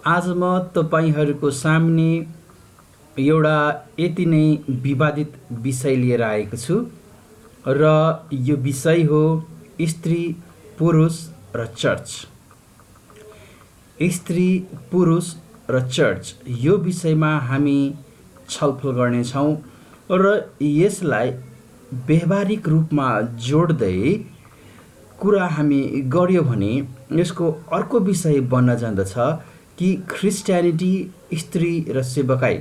आज म तपाईँहरूको सामने एउटा यति नै विवादित विषय लिएर आएको छु र यो विषय हो स्त्री, पुरुष र चर्च। स्त्री, पुरुष र चर्च यो विषयमा हामी छलफल गर्नेछौँ र यसलाई व्यवहारिक रूपमा जोड्दै कुरा हामी गर्यो भने यसको अर्को विषय बन्न जाँदछ कि ख्रिस्ट्यानिटी, स्त्री र सेवकाई।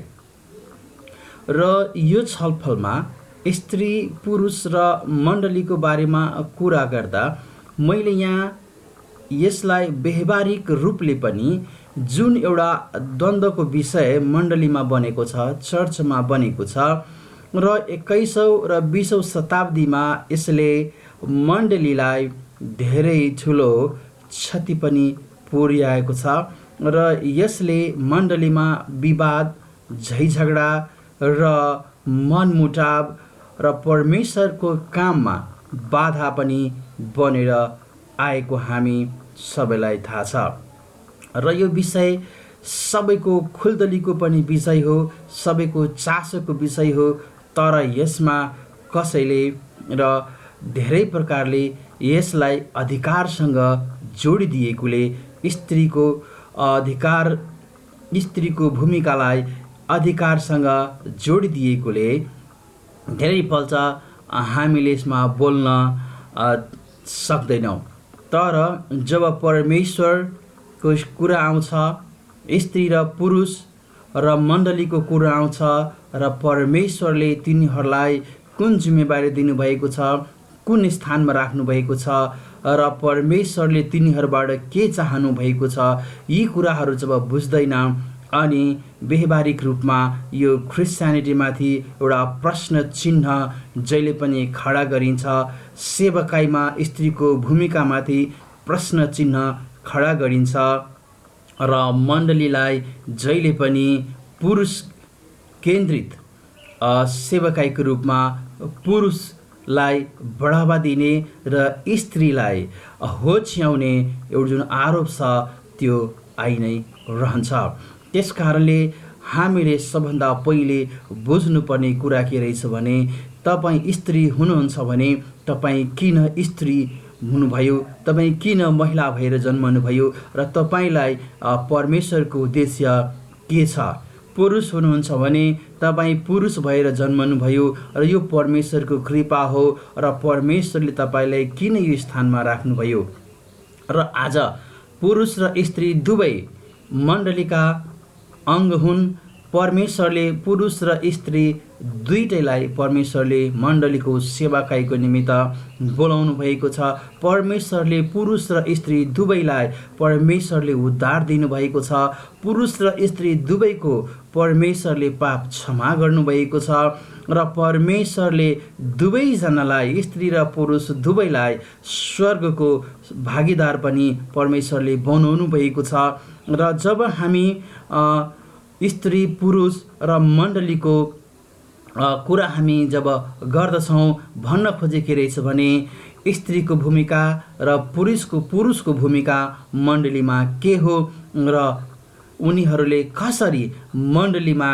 र यो छलफलमा स्त्री, पुरुष र मण्डलीको बारेमा कुरा गर्दा मैले यहाँ यसलाई व्यवहारिक रूपले पनि जुन एउटा द्वन्द्वको विषय मण्डलीमा बनेको छ, चर्चमा बनेको छ र 21औं र 20औं शताब्दीमा यसले मण्डलीलाई धेरै ठुलो क्षति पनि पुर्याएको छ र यसले मण्डलीमा विवाद, झैझगडा र मनमुटाव र परमेश्वरको काममा बाधा पनि बनेर आएको हामी सबैलाई थाहा छ। र यो विषय सबैको खुल्दलीको पनि विषय हो, सबैको चासोको विषय हो। तर यसमा कसैले र धेरै प्रकारले यसलाई अधिकारसँग जोडिदिएकोले स्त्रीको अधिकार, स्त्रीको भूमिकालाई अधिकारसँग जोडिदिएकोले धेरैपल्ट हामीले यसमा बोल्न सक्दैनौँ। तर जब परमेश्वरको कुरा आउँछ, स्त्री र पुरुष र मण्डलीको कुरा आउँछ र परमेश्वरले तिनीहरूलाई कुन जिम्मेवारी दिनुभएको छ, कुन स्थानमा राख्नुभएको छ र परमेश्वरले तिनीहरूबाट के चाहनु भएको छ, यी कुराहरू जब बुझ्दैन अनि व्यवहारिक रूपमा यो ख्रिस्ट्यानिटीमाथि एउटा प्रश्न चिन्ह जहिले पनि खडा गरिन्छ, सेवकाईमा स्त्रीको भूमिकामाथि प्रश्न चिन्ह खडा गरिन्छ र मण्डलीलाई जहिले पनि पुरुष केन्द्रित सेवकाईको रूपमा पुरुषलाई बढावा दिने र स्त्रीलाई होच्याउने एउटा जुन आरोप छ त्यो आइ नै रहन्छ। त्यस कारणले हामीले सबभन्दा पहिले बुझ्नुपर्ने कुरा के रहेछ भने तपाईँ स्त्री हुनुहुन्छ भने तपाईँ किन स्त्री हुनुभयो, तपाईँ किन महिला भएर जन्मनुभयो र तपाईँलाई परमेश्वरको उद्देश्य के छ। पुरुष हुनुहुन्छ भने तपाईँ पुरुष भएर जन्मनुभयो र यो परमेश्वरको कृपा हो र परमेश्वरले तपाईँलाई किन यो स्थानमा राख्नुभयो। र आज पुरुष र स्त्री दुवै मण्डलीका अङ्ग हुन्। परमेश्वरले पुरुष र स्त्री दुईटैलाई परमेश्वरले मण्डलीको सेवाकाईको निमित्त बोलाउनु भएको छ। परमेश्वरले पुरुष र स्त्री दुवैलाई परमेश्वरले उद्धार दिनुभएको छ। पुरुष र स्त्री दुवैको परमेश्वरले पाप क्षमा गर्नुभएको छ र परमेश्वरले दुवैजनालाई, स्त्री र पुरुष दुवैलाई स्वर्गको भागीदार पनि परमेश्वरले बनाउनु भएको छ। र जब हामी स्त्री, पुरुष र मण्डलीको कुरा हामी जब गर्दछौँ, भन्न खोजे के रहेछ भने स्त्रीको भूमिका र पुरुषको भूमिका मण्डलीमा के हो र उनीहरूले कसरी मण्डलीमा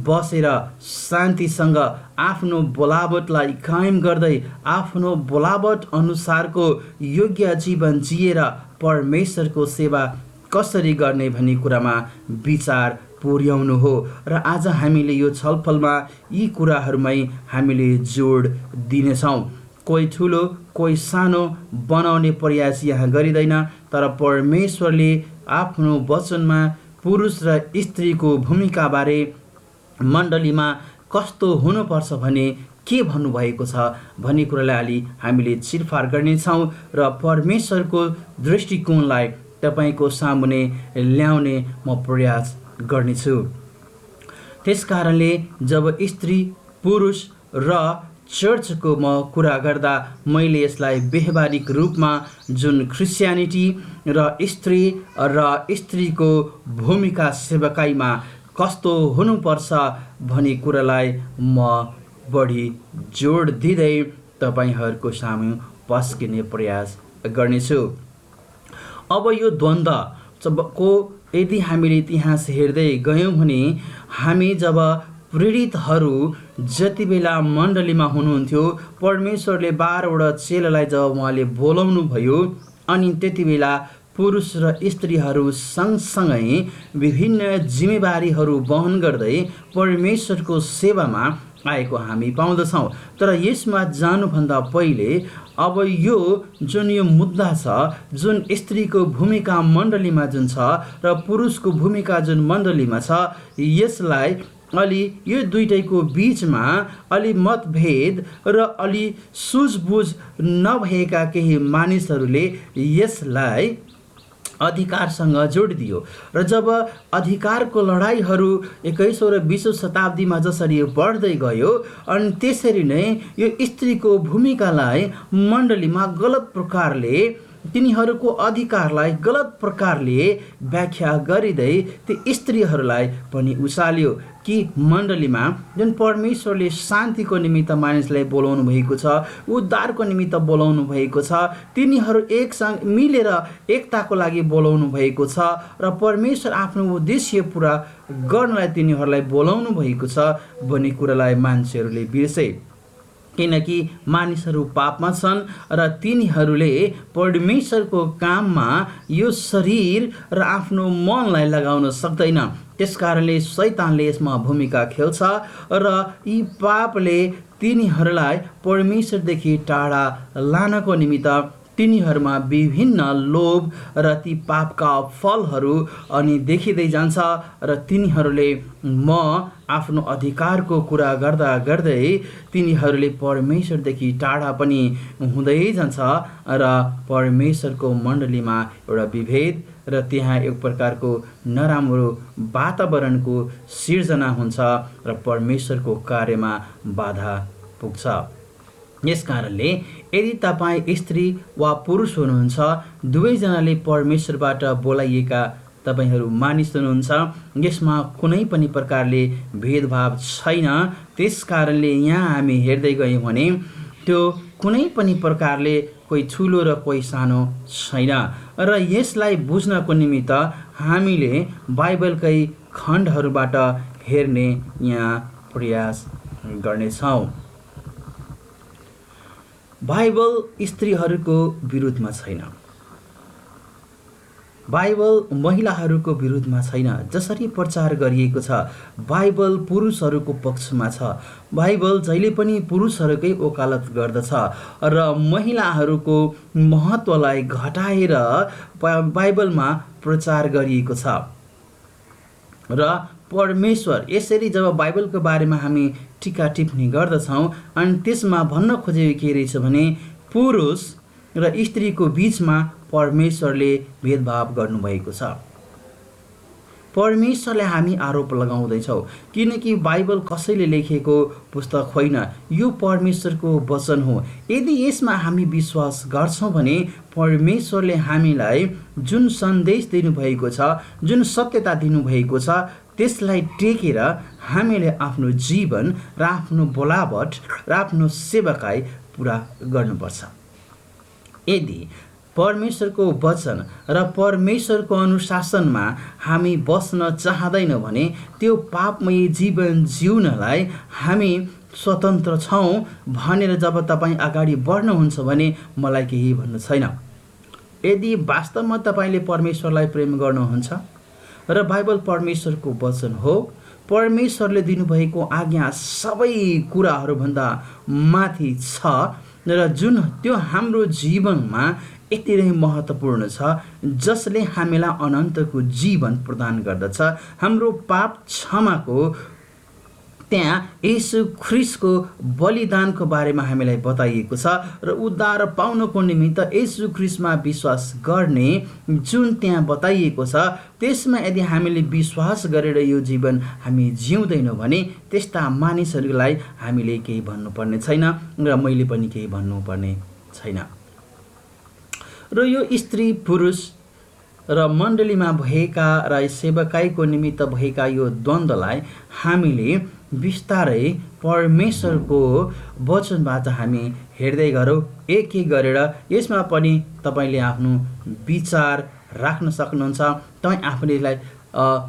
बसेर शान्तिसँग आफ्नो बोलावटलाई कायम गर्दै आफ्नो बोलावट अनुसारको योग्य जीवन जिएर परमेश्वरको सेवा कसरी गर्ने भन्ने कुरामा विचार पुर्याउनु हो। र आज हामीले यो छलफलमा यी कुराहरूमै हामीले जोड दिनेछौँ। कोही ठुलो कोही सानो बनाउने प्रयास यहाँ गरिँदैन, तर परमेश्वरले आफ्नो वचनमा पुरुष र स्त्रीको भूमिकाबारे मण्डलीमा कस्तो हुनुपर्छ भने के भन्नुभएको छ भन्ने कुरालाई अलि हामीले चिरफार गर्नेछौँ र परमेश्वरको दृष्टिकोणलाई तपाईँको सामुने ल्याउने म प्रयास गर्नेछु। त्यस कारणले जब स्त्री, पुरुष र चर्चको म कुरा गर्दा मैले यसलाई व्यवहारिक रूपमा जुन ख्रिस्ट्यानिटी र स्त्रीको भूमिका सेवकाईमा कस्तो हुनुपर्छ भन्ने कुरालाई म बढी जोड दिँदै तपाईँहरूको सामु पस्किने प्रयास गर्नेछु। अब यो द्वन्द्वको यदि हामीले इतिहास हेर्दै गयौँ भने हामी जब प्रेरितहरू जति बेला मण्डलीमा हुनुहुन्थ्यो, परमेश्वरले 12वटा चेलालाई जब उहाँले बोलाउनु भयो, अनि त्यति बेला पुरुष र स्त्रीहरू सँगसँगै विभिन्न जिम्मेवारीहरू वहन गर्दै परमेश्वरको सेवामा आएको हामी पाउँदछौँ। तर यसमा जानुभन्दा पहिले अब यो जुन यो मुद्दा छ, जुन स्त्रीको भूमिका मण्डलीमा जुन छ र पुरुषको भूमिका जुन मण्डलीमा छ, यसलाई अलि यो दुइटैको बिचमा अलि मतभेद र अलि सुझबुझ नभएका केही मानिसहरूले यसलाई अधिकारसँग जोडिदियो। र जब अधिकारको लडाइँहरू 21औं र 20औं शताब्दीमा जसरी बढ्दै गयो, अनि त्यसरी नै यो स्त्रीको भूमिकालाई मण्डलीमा गलत प्रकारले, तिनीहरूको अधिकारलाई गलत प्रकारले व्याख्या गरिँदै ती स्त्रीहरूलाई पनि उचाल्यो कि मण्डलीमा जुन परमेश्वरले शान्तिको निमित्त मानिसलाई बोलाउनु भएको छ, उद्धारको निमित्त बोलाउनु भएको छ, तिनीहरू एकसँग मिलेर एकताको लागि बोलाउनु भएको छ र परमेश्वर आफ्नो उद्देश्य पुरा गर्नलाई तिनीहरूलाई बोलाउनु भएको छ भन्ने कुरालाई मान्छेहरूले बिर्से। किनकि मानिसहरू पापमा छन् र तिनीहरूले परमेश्वरको काममा यो शरीर र आफ्नो मनलाई लगाउन सक्दैन। त्यसकारणले शैतानले यसमा भूमिका खेल्छ र यी पापले तिनीहरूलाई परमेश्वरदेखि टाढा लानको निमित्त तिनीहरूमा विभिन्न लोभ र ती पापका फलहरू अनि देखिँदै जान्छ र तिनीहरूले म आफ्नो अधिकारको कुरा गर्दा गर्दै तिनीहरूले परमेश्वरदेखि टाढा पनि हुँदै जान्छ र परमेश्वरको मण्डलीमा एउटा विभेद र त्यहाँ एक प्रकारको नराम्रो वातावरणको सिर्जना हुन्छ र परमेश्वरको कार्यमा बाधा पुग्छ। यस कारणले यदि तपाईँ स्त्री वा पुरुष हुनुहुन्छ, दुवैजनाले परमेश्वरबाट बोलाइएका तपाईहरू मानिस हुनुहुन्छ, यसमा कुनै पनि प्रकारले भेदभाव छैन। त्यस कारणले यहाँ हामी हेर्दै गयौँ भने त्यो कुनै पनि प्रकारले कोही ठुलो र कोही सानो छैन। र यसलाई बुझ्नको निमित्त हामीले बाइबलकै खण्डहरूबाट हेर्ने यहाँ प्रयास गर्नेछौँ। बाइबल स्त्रीहरूको विरुद्धमा छैन, बाइबल महिलाहरूको विरुद्धमा छैन। जसरी प्रचार गरिएको छ, बाइबल पुरुषहरूको पक्षमा छ। बाइबल जहिले पनि पुरुषहरूकै वकालत गर्दछ र महिलाहरूको महत्त्वलाई घटाएर बाइबलमा प्रचार गरिएको छ। र परमेश्वर यसरी जब बाइबलको बारेमा हामी टिका टिप्पणी गर्दछौँ, अनि त्यसमा भन्न खोजेको के रहेछ भने पुरुष र स्त्रीको बिचमा परमेश्वरले भेदभाव गर्नुभएको छ। परमेश्वरलाई हामी आरोप लगाउँदैछौँ, किनकि बाइबल कसैले लेखेको पुस्तक होइन, यो परमेश्वरको वचन हो। यदि यसमा हामी विश्वास गर्छौँ भने परमेश्वरले हामीलाई जुन सन्देश दिनुभएको छ, जुन सत्यता दिनुभएको छ, त्यसलाई टेकेर हामीले आफ्नो जीवन र आफ्नो बोलावट र आफ्नो सेवाकाई पुरा गर्नुपर्छ। यदि परमेश्वरको वचन र परमेश्वरको अनुशासनमा हामी बस्न चाहँदैन भने त्यो पापमय जीवन जिउनलाई हामी स्वतन्त्र छौँ भनेर जब तपाईँ अगाडि बढ्नुहुन्छ भने मलाई केही भन्नु छैन। यदि वास्तवमा तपाईँले परमेश्वरलाई प्रेम गर्नुहुन्छ र बाइबल परमेश्वरको वचन हो, परमेश्वरले दिनुभएको आज्ञा सबै कुराहरूभन्दा माथि छ र जुन त्यो हाम्रो जीवनमा यति नै महत्त्वपूर्ण छ, जसले हामीलाई अनन्तको जीवन प्रदान गर्दछ। हाम्रो पाप क्षमाको त्यहाँ येशू ख्रीष्टको बलिदानको बारेमा हामीलाई बताइएको छ र उद्धार पाउनको निमित्त येशू ख्रीष्टमा विश्वास गर्ने जुन त्यहाँ बताइएको छ, त्यसमा यदि हामीले विश्वास गरेर यो जीवन हामी जिउँदैनौँ भने त्यस्ता मानिसहरूलाई हामीले केही भन्नुपर्ने छैन र मैले पनि केही भन्नुपर्ने छैन। र यो स्त्री पुरुष र मण्डलीमा भएका र सेवकाईको निमित्त भएका यो द्वन्द्वलाई हामीले बिस्तारै परमेश्वरको वचनबाट हामी हेर्दै गरौँ, एक एक गरेर। यसमा पनि तपाईँले आफ्नो विचार राख्न सक्नुहुन्छ। तपाईँ आफूले यसलाई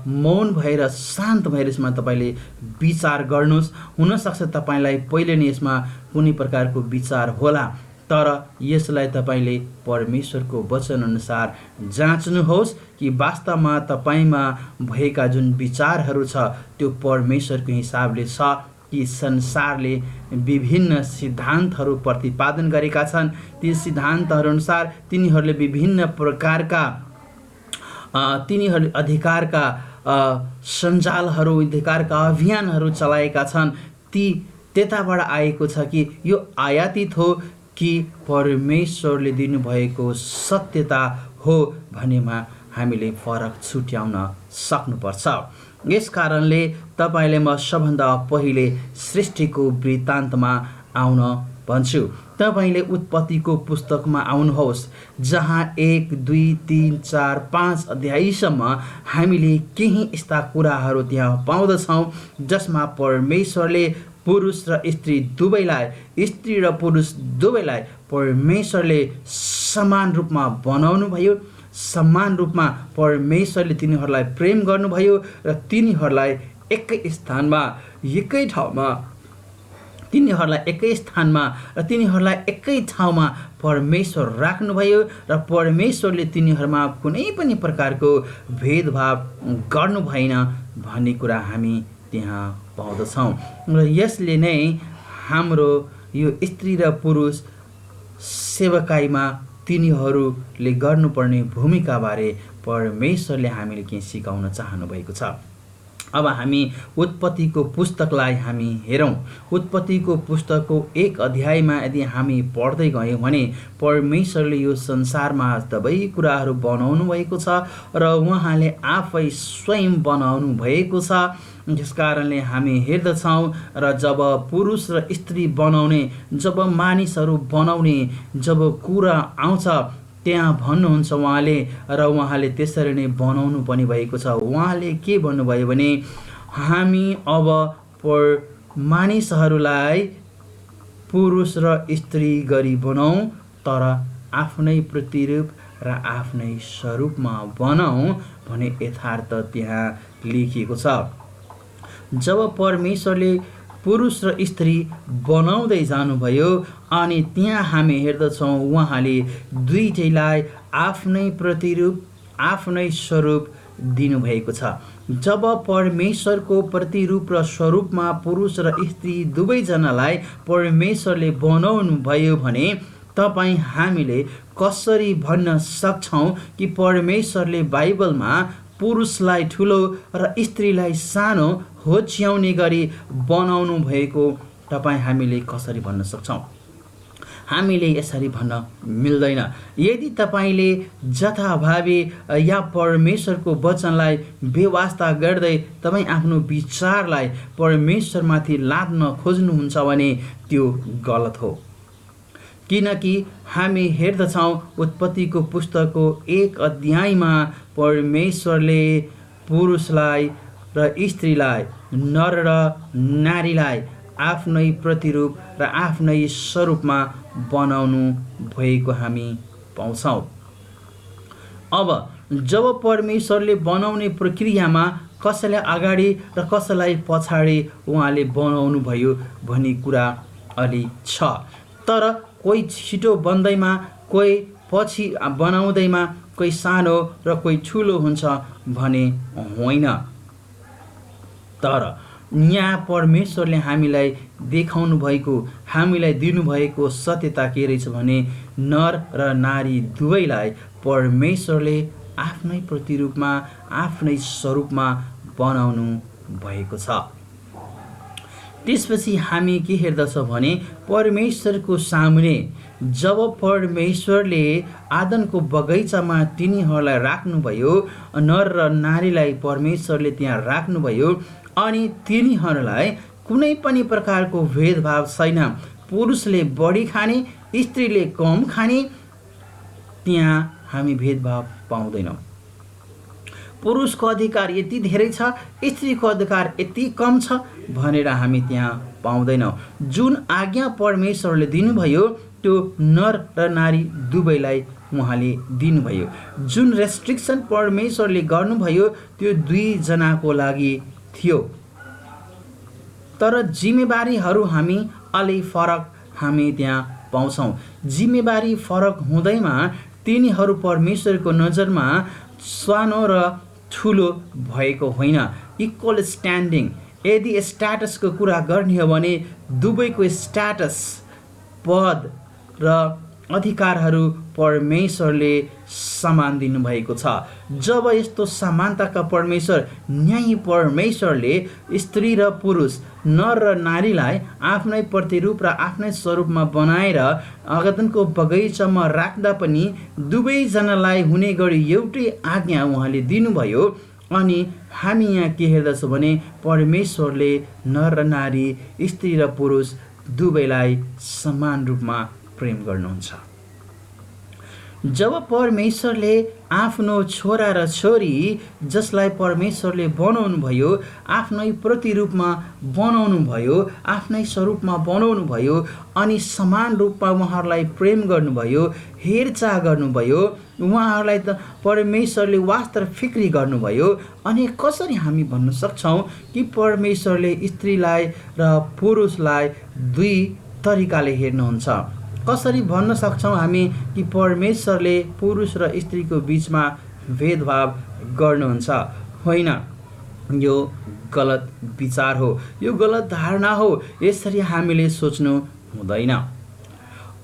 मौन भएर शान्त भएर यसमा तपाईँले विचार गर्नुहोस्। हुनसक्छ तपाईँलाई पहिले नै यसमा कुनै प्रकारको विचार होला, तर यसलाई तपाईँले परमेश्वरको वचनअनुसार जाँच्नुहोस् कि वास्तवमा तपाईँमा भएका जुन विचारहरू छ त्यो परमेश्वरको हिसाबले छ कि संसारले विभिन्न सिद्धान्तहरू प्रतिपादन गरेका छन्। ती सिद्धान्तहरू अनुसार तिनीहरूले विभिन्न प्रकारका तिनीहरूले अधिकारका सञ्जालहरू, अधिकारका अभियानहरू चलाएका छन्। ती त्यताबाट आएको छ कि यो आयातित हो कि परमेश्वरले दिनुभएको सत्यता हो भन्नेमा हामीले फरक छुट्याउन सक्नुपर्छ। यस कारणले तपाईँले म सबभन्दा पहिले सृष्टिको वृत्तान्तमा आउन भन्छु। तपाईँले उत्पत्तिको पुस्तकमा आउनुहोस्, जहाँ 1, 2, 3, 4, 5 अध्यायसम्म हामीले केही यस्ता कुराहरू त्यहाँ पाउँदछौँ जसमा परमेश्वरले पुरुष र स्त्री दुवैलाई, स्त्री र पुरुष दुवैलाई परमेश्वरले समान रूपमा बनाउनु भयो। समान रूपमा परमेश्वरले तिनीहरूलाई प्रेम गर्नुभयो र तिनीहरूलाई एकै स्थानमा, एकै ठाउँमा, तिनीहरूलाई एकै स्थानमा र तिनीहरूलाई एकै ठाउँमा परमेश्वर राख्नुभयो र परमेश्वरले तिनीहरूमा कुनै पनि प्रकारको भेदभाव गर्नु भएन भन्ने कुरा हामी त्यहाँ पाउँदछौँ। र यसले नै हाम्रो यो स्त्री र पुरुष सेवकाईमा तिनीहरूले गर्नुपर्ने भूमिकाबारे परमेश्वरले हामीले के सिकाउन चाहनु भएको छ। अब हामी उत्पत्तिको पुस्तकलाई हामी हेरौँ। उत्पत्तिको पुस्तकको 1 अध्यायमा यदि हामी पढ्दै गयौँ भने परमेश्वरले यो संसारमा सबै कुराहरू बनाउनु भएको छ र उहाँले आफै स्वयं बनाउनु भएको छ। त्यस कारणले हामी हेर्दछौँ र जब पुरुष र स्त्री बनाउने, जब मानिसहरू बनाउने जब कुरा आउँछ त्यहाँ भन्नुहुन्छ उहाँले, र उहाँले त्यसरी नै बनाउनु पनि भएको छ। उहाँले के भन्नुभयो भने हामी अब मानिसहरूलाई पुरुष र स्त्री गरी बनाऊ, तर आफ्नै प्रतिरूप र आफ्नै स्वरूपमा बनाऊ भने यथार्थ त्यहाँ लेखिएको छ। जब परमेश्वरले पुरुष र स्त्री बनाउँदै जानुभयो अनि त्यहाँ हामी हेर्दछौँ उहाँले दुईटैलाई आफ्नै प्रतिरूप, आफ्नै स्वरूप दिनुभएको छ। जब परमेश्वरको प्रतिरूप र स्वरूपमा पुरुष र स्त्री दुवैजनालाई परमेश्वरले बनाउनु भयो भने तपाईँ हामीले कसरी भन्न सक्छौँ कि परमेश्वरले बाइबलमा पुरुषलाई ठुलो र स्त्रीलाई सानो होच्याउने गरी बनाउनु भएको तपाईँ हामीले कसरी भन्न सक्छौँ? हामीले यसरी भन्न मिल्दैन। यदि तपाईँले जथाभावी या परमेश्वरको वचनलाई बेवास्ता गर्दै तपाईँ आफ्नो विचारलाई परमेश्वरमाथि लाद्न खोज्नुहुन्छ भने त्यो गलत हो। किनकि हामी हेर्दछौँ उत्पत्तिको पुस्तकको 1 अध्यायमा परमेश्वरले पुरुषलाई र स्त्रीलाई, नर र नारीलाई आफ्नै प्रतिरूप र आफ्नै स्वरूपमा बनाउनु भएको हामी पाउँछौँ। अब जब परमेश्वरले बनाउने प्रक्रियामा कसैलाई अगाडि र कसैलाई पछाडि उहाँले बनाउनु भयो भन्ने कुरा अलि छ, तर कोही छिटो बन्दैमा, कोही पछि बनाउँदैमा कोही सानो र कोही ठुलो हुन्छ भने होइन। तर यहाँ परमेश्वरले हामीलाई देखाउनु भएको, हामीलाई दिनुभएको सत्यता के रहेछ भने नर र नारी दुवैलाई परमेश्वरले आफ्नै प्रतिरूपमा, आफ्नै स्वरूपमा बनाउनु भएको छ। त्यसपछि हामी के हेर्दछौँ भने परमेश्वरको सामुने जब परमेश्वरले आदनको बगैँचामा तिनीहरूलाई राख्नुभयो, नर र नारीलाई परमेश्वरले त्यहाँ राख्नुभयो अनि तिनीहरूलाई कुनै पनि प्रकारको भेदभाव छैन। पुरुषले बढी खाने, स्त्रीले कम खाने, त्यहाँ हामी भेदभाव पाउँदैनौँ। पुरुषको अधिकार यति धेरै छ, स्त्रीको अधिकार यति कम छ भनेर हामी त्यहाँ पाउँदैनौँ। जुन आज्ञा परमेश्वरले दिनुभयो त्यो नर र नारी दुवैलाई उहाँले दिनुभयो। जुन रेस्ट्रिक्सन परमेश्वरले गर्नुभयो त्यो दुईजनाको लागि थियो, तर जिम्मेवारीहरू अलि फरक हामी त्यहाँ पाउँछौँ। जिम्मेवारी फरक हुँदैमा तिनीहरू परमेश्वरको नजरमा सानो र ठुलो भएको होइन, इक्वल स्ट्यान्डिङ। यदि स्ट्याटसको कुरा गर्ने हो भने दुवैको स्ट्याटस, पद र अधिकारहरू परमेश्वरले समान दिनुभएको छ। जब यस्तो समानताका परमेश्वर, न्यायी परमेश्वरले स्त्री र पुरुष, नर र नारीलाई आफ्नै प्रतिरूप र आफ्नै स्वरूपमा बनाएर अगदनको बगैँचामा राख्दा पनि दुवैजनालाई हुने गरी एउटै आज्ञा उहाँले दिनुभयो। अनि हामी यहाँ के हेर्दछौँ भने परमेश्वरले नर र नारी, स्त्री र पुरुष दुवैलाई समान रूपमा प्रेम गर्नुहुन्छ। जब परमेश्वरले आफ्नो छोरा र छोरी जसलाई परमेश्वरले बनाउनु भयो, आफ्नै प्रतिरूपमा बनाउनु भयो, आफ्नै स्वरूपमा बनाउनु भयो अनि समान रूपमा उहाँहरूलाई प्रेम गर्नुभयो, हेरचाह गर्नुभयो, उहाँहरूलाई त परमेश्वरले वास्ता फिक्री गर्नुभयो। अनि कसरी हामी भन्न सक्छौँ कि परमेश्वरले स्त्रीलाई र पुरुषलाई दुई तरिकाले हेर्नुहुन्छ? कसरी भन्न सक्छौँ हामी कि परमेश्वरले पुरुष र स्त्रीको बिचमा भेदभाव गर्नुहुन्छ? होइन, यो गलत विचार हो, यो गलत धारणा हो। यसरी हामीले सोच्नु हुँदैन।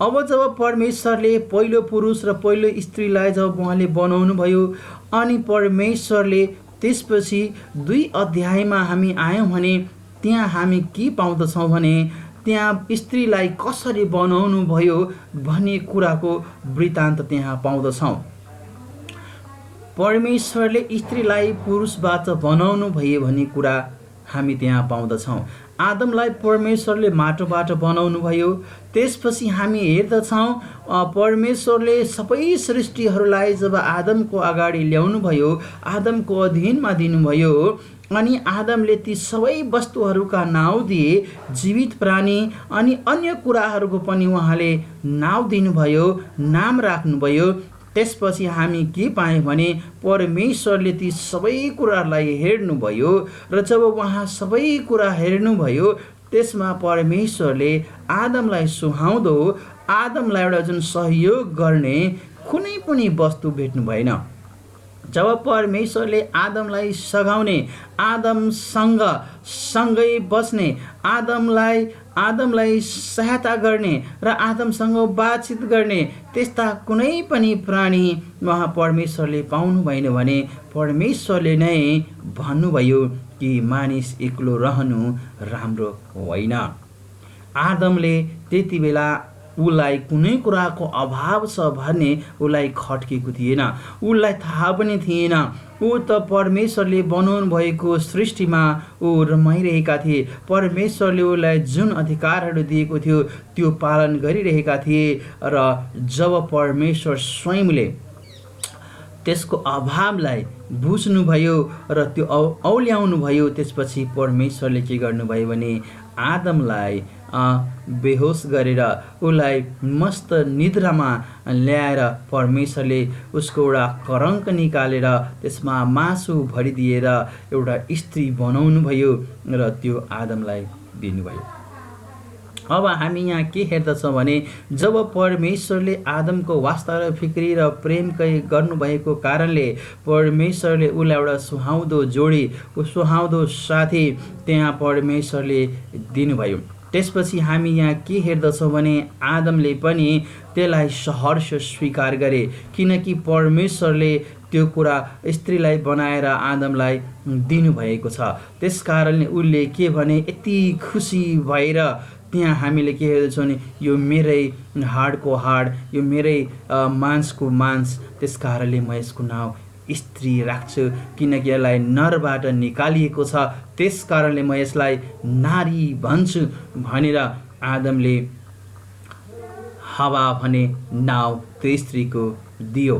अब जब परमेश्वरले पहिलो पुरुष र पहिलो स्त्रीलाई जब उहाँले बनाउनु भयो अनि परमेश्वरले त्यसपछि 2 अध्यायमा हामी आयौँ भने त्यहाँ हामी के पाउँदछौँ भने त्यहाँ स्त्रीलाई कसरी बनाउनु भयो भन्ने कुराको वृत्तान्त त्यहाँ पाउँदछौँ। परमेश्वरले स्त्रीलाई पुरुषबाट बनाउनु भयो भन्ने कुरा हामी त्यहाँ पाउँदछौँ। आदमलाई परमेश्वरले माटोबाट बनाउनु भयो। त्यसपछि हामी हेर्दछौँ परमेश्वरले सबै सृष्टिहरूलाई जब आदमको अगाडि ल्याउनु भयो, आदमको अधीनमा दिनुभयो अनि आदमले ती सबै वस्तुहरूका नाउँ दिए, जीवित प्राणी अनि अन्य कुराहरूको पनि उहाँले नाउँ दिनुभयो, नाम राख्नुभयो। त्यसपछि हामी के पायौँ भने परमेश्वरले ती सबै कुराहरूलाई हेर्नुभयो र जब उहाँ सबै कुरा हेर्नुभयो त्यसमा परमेश्वरले आदमलाई सुहाउँदो, आदमलाई एउटा जुन सहयोग गर्ने कुनै पनि वस्तु भेट्नु भएन। जब परमेश्वरले आदमलाई सघाउने, आदमसँग सँगै बस्ने, आदमलाई सहायता गर्ने र आदमसँग बातचित गर्ने त्यस्ता कुनै पनि प्राणी उहाँ परमेश्वरले पाउनु भएन भने परमेश्वरले नै भन्नुभयो कि मानिस एक्लो रहनु राम्रो होइन। आदमले त्यति बेला उसलाई कुनै कुराको अभाव छ भन्ने उसलाई खट्केको थिएन, उसलाई थाहा पनि थिएन। ऊ त परमेश्वरले बनाउनु भएको सृष्टिमा ऊ रमाइरहेका थिए। परमेश्वरले उसलाई जुन अधिकारहरू दिएको थियो त्यो पालन गरिरहेका थिए र जब परमेश्वर स्वयंले त्यसको अभावलाई बुझ्नुभयो र त्यो औल्याउनु भयो, त्यसपछि परमेश्वरले के गर्नुभयो भने आदमलाई बेहोस गरेर उसलाई मस्त निद्रामा ल्याएर परमेश्वरले उसको एउटा करङ्क निकालेर त्यसमा मासु भरिदिएर एउटा स्त्री बनाउनु भयो र त्यो आदमलाई दिनुभयो। अब हामी यहाँ के हेर्दछौँ भने जब परमेश्वरले आदमको वास्ता र फिक्री र प्रेम गर्नुभएको कारणले परमेश्वरले उसलाई एउटा सुहाउँदो जोडी, सुहाउँदो साथी त्यहाँ परमेश्वरले दिनुभयो। त्यसपछि हामी यहाँ के हेर्दछौँ भने आदमले पनि त्यसलाई सहर्ष स्वीकार गरे, किनकि परमेश्वरले त्यो कुरा स्त्रीलाई बनाएर आदमलाई दिनुभएको छ। त्यसकारणले उसले के भने यति खुसी भएर त्यहाँ हामीले के हेर्दछौँ भने यो मेरै हाडको हाड, यो मेरै मांसको मांस, त्यसकारणले म यसको नाउँ स्त्री राख्छु किनकि यसलाई नरबाट निकालिएको छ, त्यसकारणले म यसलाई नारी भन्छु भनेर आदमले हवा भने नाउँ त्यो स्त्रीको दियो।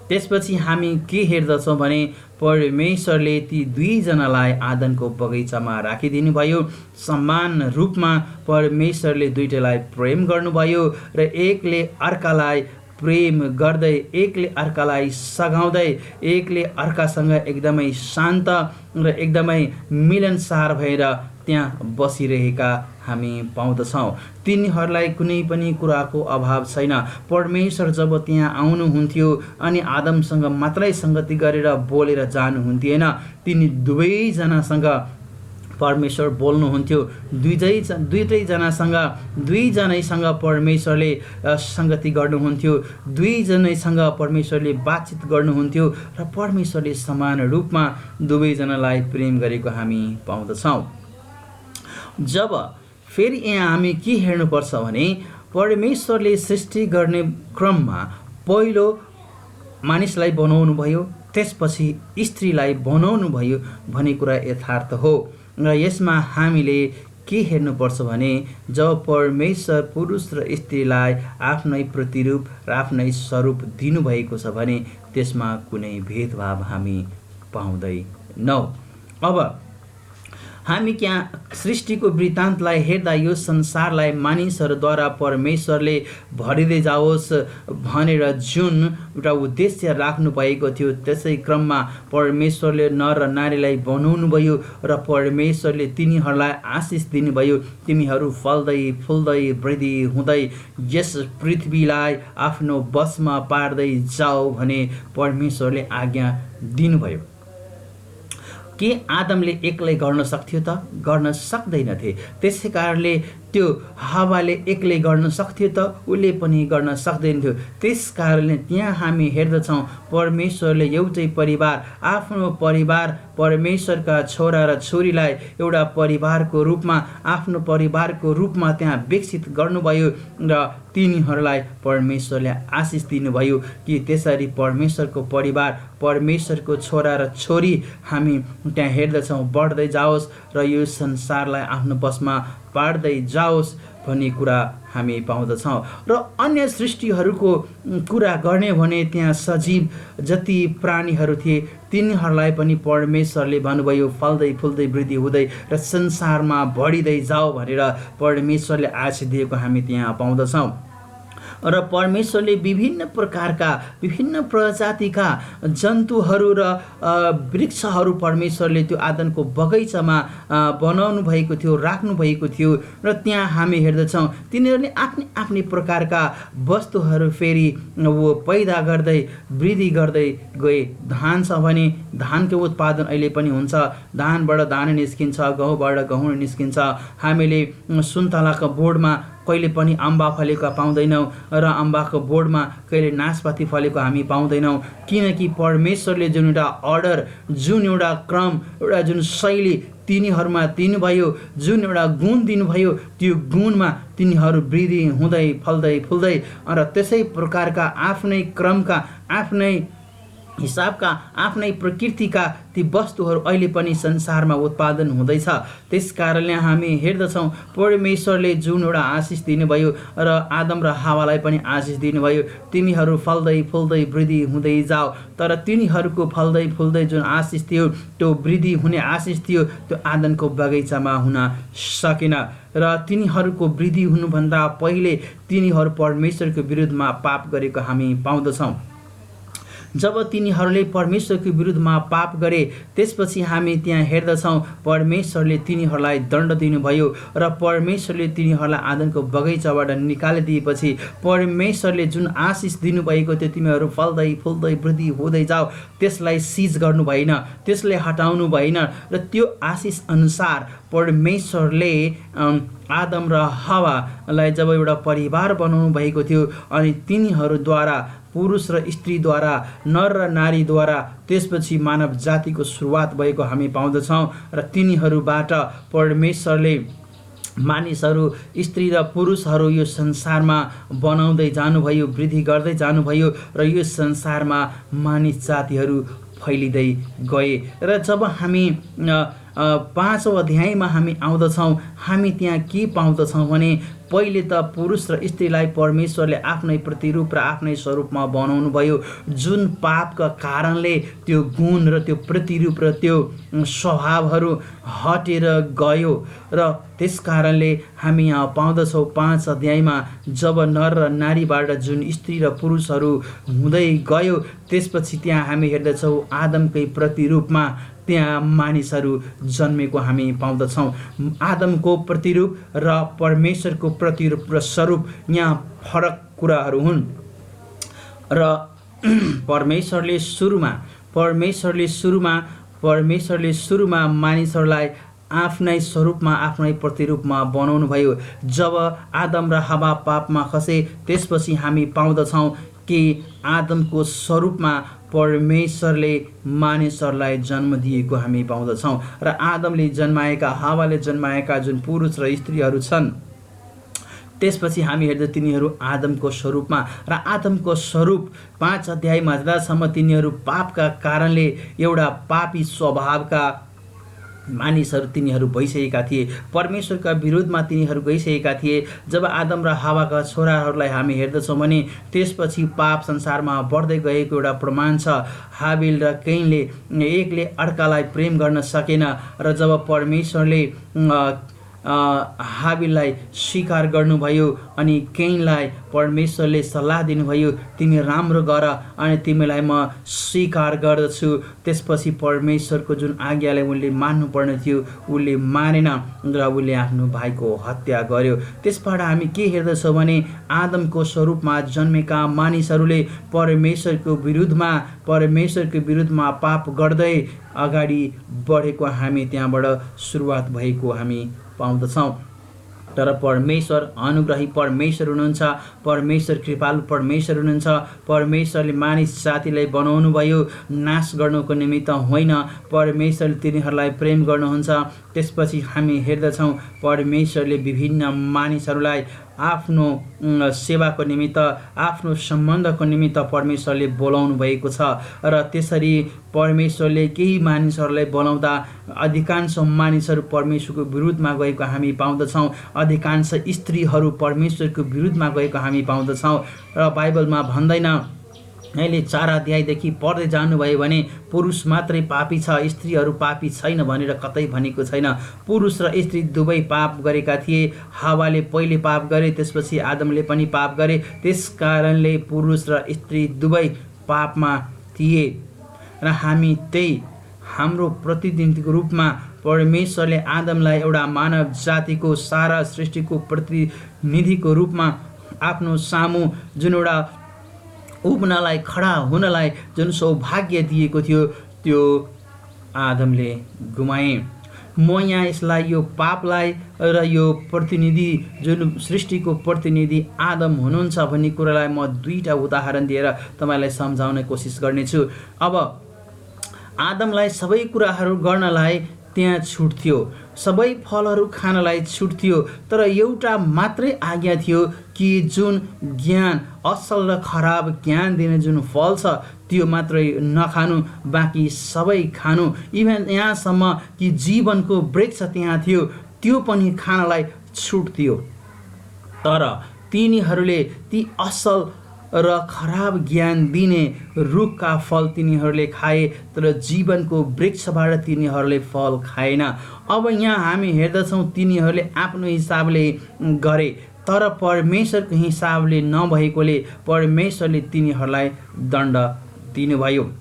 त्यसपछि हामी के हेर्दछौँ भने परमेश्वरले ती दुईजनालाई आदमको बगैँचामा राखिदिनु भयो। समान रूपमा परमेश्वरले दुईटैलाई प्रेम गर्नुभयो र एकले अर्कालाई प्रेम गर्दै, एकले अर्कालाई सघाउँदै, एकले अर्कासँग एकदमै शान्त र एकदमै मिलनसार भएर त्यहाँ बसिरहेका हामी पाउँदछौँ। तिनीहरूलाई कुनै पनि कुराको अभाव छैन। परमेश्वर जब त्यहाँ आउनुहुन्थ्यो अनि आदमसँग मात्रै सङ्गति गरेर बोलेर जानुहुन्थेन, तिनी दुवैजनासँग परमेश्वर बोल्नुहुन्थ्यो। दुईजनैसँग परमेश्वरले सङ्गति गर्नुहुन्थ्यो, दुईजनैसँग परमेश्वरले बातचित गर्नुहुन्थ्यो र परमेश्वरले समान रूपमा दुवैजनालाई प्रेम गरेको हामी पाउँदछौँ। जब फेरि यहाँ हामी के हेर्नुपर्छ भने परमेश्वरले सृष्टि गर्ने क्रममा पहिलो मानिसलाई बनाउनु भयो, त्यसपछि स्त्रीलाई बनाउनु भयो भन्ने कुरा यथार्थ हो। र यसमा हामीले के हेर्नुपर्छ भने जब परमेश्वर पुरुष र स्त्रीलाई आफ्नै प्रतिरूप र आफ्नै स्वरूप दिनुभएको छ भने त्यसमा कुनै भेदभाव हामी पाउँदैनौँ। अब हामी त्यहाँ सृष्टिको वृत्तान्तलाई हेर्दा यो संसारलाई मानिसहरूद्वारा परमेश्वरले भरिँदै जाओस् भनेर जुन एउटा उद्देश्य राख्नु भएको थियो, त्यसै क्रममा परमेश्वरले नर र नारीलाई बनाउनु भयो र परमेश्वरले तिनीहरूलाई आशिष दिनुभयो। तिमीहरू फल्दै फुल्दै वृद्धि हुँदै यस पृथ्वीलाई आफ्नो बसमा पार्दै जाऊ भने परमेश्वरले आज्ञा दिनुभयो। के आदमले एक्लै गर्न सक्थ्यो त? गर्न सक्दैनथे। त्यसै कारणले त्यो हावाले एक्लै गर्न सक्थ्यो त? उसले पनि गर्न सक्दैनथ्यो। त्यस कारणले त्यहाँ हामी हेर्दछौँ परमेश्वरले एउटै परिवार, आफ्नो परिवार, परमेश्वरका छोरा र छोरीलाई एउटा परिवारको रूपमा, आफ्नो परिवारको रूपमा त्यहाँ विकसित गर्नुभयो र तिनीहरूलाई परमेश्वरले आशिष दिनुभयो कि त्यसरी परमेश्वरको परिवार, परमेश्वरको छोरा र छोरी हामी त्यहाँ हेर्दछौँ बढ्दै जाओस् र यो संसारलाई आफ्नो बसमा पार्दै जाओस् भन्ने कुरा हामी पाउँदछौँ। र अन्य सृष्टिहरूको कुरा गर्ने भने त्यहाँ सजीव जति प्राणीहरू थिए तिनीहरूलाई पनि परमेश्वरले भन्नुभयो फल्दै फुल्दै वृद्धि हुँदै र संसारमा बढिँदै जाओ भनेर परमेश्वरले आशिष दिएको हामी त्यहाँ पाउँदछौँ। र परमेश्वरले विभिन्न प्रकारका, विभिन्न प्रजातिका जन्तुहरू र वृक्षहरू परमेश्वरले त्यो आदमको बगैँचामा बनाउनु भएको थियो, राख्नु भएको थियो। र त्यहाँ हामी हेर्दछौँ तिनीहरूले आफ्नै आफ्नै प्रकारका वस्तुहरू फेरि वो पैदा गर्दै वृद्धि गर्दै गए। धान छ भने धानको उत्पादन अहिले पनि हुन्छ, धानबाट धान निस्किन्छ, गहुँबाट गहुँ निस्किन्छ। हामीले सुन्तलाको बोटमा कहिले पनि अम्बा फलेको पाउँदैनौँ र अम्बाको बोटमा कहिले नासपाती फलेको हामी पाउँदैनौँ, किनकि परमेश्वरले जुन एउटा अर्डर, जुन एउटा क्रम, एउटा जुन शैली तिनीहरूमा दिनुभयो, जुन एउटा गुण दिनुभयो, त्यो गुणमा तिनीहरू वृद्धि हुँदै फल्दै फुल्दै र त्यसै प्रकारका आफ्नै क्रमका, आफ्नै हिसाबका, आफ्नै प्रकृतिका ती वस्तुहरू अहिले पनि संसारमा उत्पादन हुँदैछ। त्यस कारणले हामी हेर्दछौँ परमेश्वरले जुन एउटा आशिष दिनुभयो र आदम र हावालाई पनि आशिष दिनुभयो, तिमीहरू फल्दै फुल्दै वृद्धि हुँदै जाऊ। तर तिनीहरूको फल्दै फुल्दै जुन आशिष थियो, त्यो वृद्धि हुने आशिष थियो, त्यो आदमको बगैँचामा हुन सकेन। र तिनीहरूको वृद्धि हुनुभन्दा पहिले तिनीहरू परमेश्वरको विरुद्धमा पाप गरेको हामी पाउँदछौँ। जब तिनीहरूले परमेश्वरको विरुद्धमा पाप गरे त्यसपछि हामी त्यहाँ हेर्दछौँ परमेश्वरले तिनीहरूलाई दण्ड दिनुभयो र परमेश्वरले तिनीहरूलाई आदमको बगैँचाबाट निकालिदिएपछि परमेश्वरले जुन आशिष दिनुभएको थियो, तिमीहरू फल्दै फुल्दै वृद्धि हुँदै जाऊ, त्यसलाई सिज गर्नु भएन, त्यसलाई हटाउनु भएन। र त्यो आशिष अनुसार परमेश्वरले आदम र हवालाई जब एउटा परिवार बनाउनु भएको थियो अनि तिनीहरूद्वारा, पुरुष र स्त्रीद्वारा, नर र नारीद्वारा त्यसपछि मानव जातिको सुरुवात भएको हामी पाउँदछौँ। र तिनीहरूबाट परमेश्वरले मानिसहरू, स्त्री र पुरुषहरू यो संसारमा बनाउँदै जानुभयो, वृद्धि गर्दै जानुभयो र यो संसारमा मानिस जातिहरू फैलिँदै गए। र जब हामी 5औं अध्यायमा हामी आउँदछौँ, हामी त्यहाँ के पाउँदछौँ भने पहिले त पुरुष र स्त्रीलाई परमेश्वरले आफ्नै प्रतिरूप र आफ्नै स्वरूपमा बनाउनु भयो। जुन पापका कारणले त्यो गुण र त्यो प्रतिरूप र त्यो स्वभावहरू हटेर गयो र त्यस कारणले हामी यहाँ पाउँदछौँ 5 अध्यायमा जब नर र नारीबाट जुन स्त्री र पुरुषहरू हुँदै गयो त्यसपछि त्यहाँ हामी हेर्दछौँ आदमकै प्रतिरूपमा त्यहाँ मानिसहरू जन्मेको हामी पाउँदछौँ। आदमको प्रतिरूप र परमेश्वरको प्रतिरूप र स्वरूप यहाँ फरक कुराहरू हुन् र परमेश्वरले सुरुमा मानिसहरूलाई आफ्नै स्वरूपमा आफ्नै प्रतिरूपमा बनाउनु भयो। जब आदम र हवा पापमा खसे त्यसपछि हामी पाउँदछौँ कि आदमको स्वरूपमा परमेश्वरले मानिसहरूलाई जन्म दिएको हामी पाउँदछौँ र आदमले जन्माएका हवाले जन्माएका जुन पुरुष र स्त्रीहरू छन् त्यसपछि हामी हेर्दा तिनीहरू आदमको स्वरूपमा र आदमको स्वरूप 5 अध्यायमा जाँदासम्म तिनीहरू पापका कारणले एउटा पापी स्वभावका मानिसहरू तिनीहरू भइसकेका थिए। परमेश्वरका विरोधमा तिनीहरू गइसकेका थिए। जब आदम र हावाका छोराहरूलाई हामी हेर्दछौँ भने त्यसपछि पाप संसारमा बढ्दै गएको एउटा प्रमाण छ। हाबिल र कैनले एकले अर्कालाई प्रेम गर्न सकेन र जब परमेश्वरले हाबिललाई स्वीकार गर्नुभयो अनि कैनलाई परमेश्वरले सल्लाह दिनुभयो तिमी राम्रो गर अनि तिमीलाई म स्वीकार गर्दछु। त्यसपछि परमेश्वरको जुन आज्ञालाई उनले मान्नुपर्ने थियो उसले मानेन र उसले आफ्नो भाइको हत्या गर्यो। त्यसबाट हामी के हेर्दछौँ भने आदमको स्वरूपमा जन्मेका मानिसहरूले परमेश्वरको विरुद्धमा पाप गर्दै अगाडि बढेको हामी त्यहाँबाट सुरुवात भएको हामी पाउँदछौँ। तर परमेश्वर अनुग्रही परमेश्वर हुनुहुन्छ, परमेश्वर कृपालु परमेश्वर हुनुहुन्छ। परमेश्वरले मानिस जातिलाई बनाउनु भयो नाश गर्नुको निमित्त होइन, परमेश्वरले तिनीहरूलाई प्रेम गर्नुहुन्छ। त्यसपछि हामी हेर्दछौँ परमेश्वरले विभिन्न मानिसहरूलाई आफ्नो सेवाको निमित्त आफ्नो सम्बन्धको निमित्त परमेश्वरले बोलाउनु भएको छ र त्यसरी परमेश्वरले केही मानिसहरूलाई बोलाउँदा अधिकांश मानिसहरू परमेश्वरको विरुद्धमा गएको हामी पाउँदछौँ। अधिकांश स्त्रीहरू परमेश्वरको विरुद्धमा गएको हामी पाउँदछौँ र बाइबलमा भन्दैन अहिले 4 अध्यायदेखि पढ्दै जानुभयो भने पुरुष मात्रै पापी छ स्त्रीहरू पापी छैन भनेर कतै भनेको छैन। पुरुष र स्त्री दुवै पाप गरेका थिए। हावाले पहिले पाप गरे त्यसपछि आदमले पनि पाप गरे। त्यस कारणले पुरुष र स्त्री दुवै पापमा थिए र हामी त्यही हाम्रो प्रतिनिधिको रूपमा परमेश्वरले आदमलाई एउटा मानव जातिको सारा सृष्टिको प्रतिनिधिको रूपमा आफ्नो सामु जुन एउटा उब्नलाई खडा हुनलाई जुन सौभाग्य दिएको थियो त्यो आदमले गुमाए। म यहाँ यसलाई यो पापलाई र यो प्रतिनिधि जुन सृष्टिको प्रतिनिधि आदम हुनुहुन्छ भन्ने कुरालाई म 2टा उदाहरण दिएर तपाईलाई सम्झाउने कोसिस गर्नेछु। अब आदमलाई सबै कुराहरू गर्नलाई त्यहाँ छुट थियो, सबै फलहरू खानलाई छुट थियो, तर एउटा मात्रै आज्ञा थियो कि जुन ज्ञान असल र खराब ज्ञान दिने जुन फल छ त्यो मात्रै नखानु, बाँकी सबै खानु। इभन यहाँसम्म कि जीवनको वृक्ष त्यहाँ थियो त्यो पनि खानलाई छुट थियो, तर तिनीहरूले ती असल र खराब ज्ञान दिने रुखका फल तिनीहरूले खाए तर जीवनको वृक्षबाट तिनीहरूले फल खाएन। अब यहाँ हामी हेर्दछौँ तिनीहरूले आफ्नो हिसाबले गरे तर परमेश्वरको हिसाबले नभएकोले परमेश्वरले तिनीहरूलाई दण्ड दिनुभयो।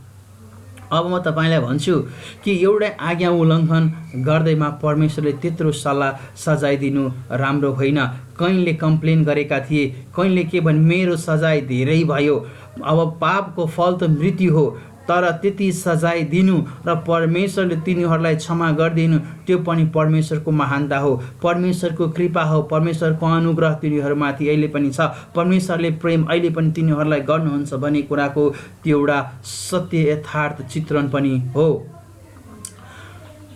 अब म तपाईलाई भन्छु कि एउटा आज्ञा उल्लङ्घन गर्दैमा परमेश्वरले त्यत्रो सजाय दिनु राम्रो होइन। कैनले कम्प्लेन गरेका थिए, कैनले के भने मेरो सजाय धेरै भयो, अब पापको फल त मृत्यु हो, तर त्यति सजाय दिनु र परमेश्वरले तिनीहरूलाई क्षमा गरिदिनु त्यो पनि परमेश्वरको महानता हो, परमेश्वरको कृपा हो, परमेश्वरको अनुग्रह तिनीहरूमाथि अहिले पनि छ, परमेश्वरले प्रेम अहिले पनि तिनीहरूलाई गर्नुहुन्छ भन्ने कुराको त्यो एउटा सत्य यथार्थ चित्रण पनि हो।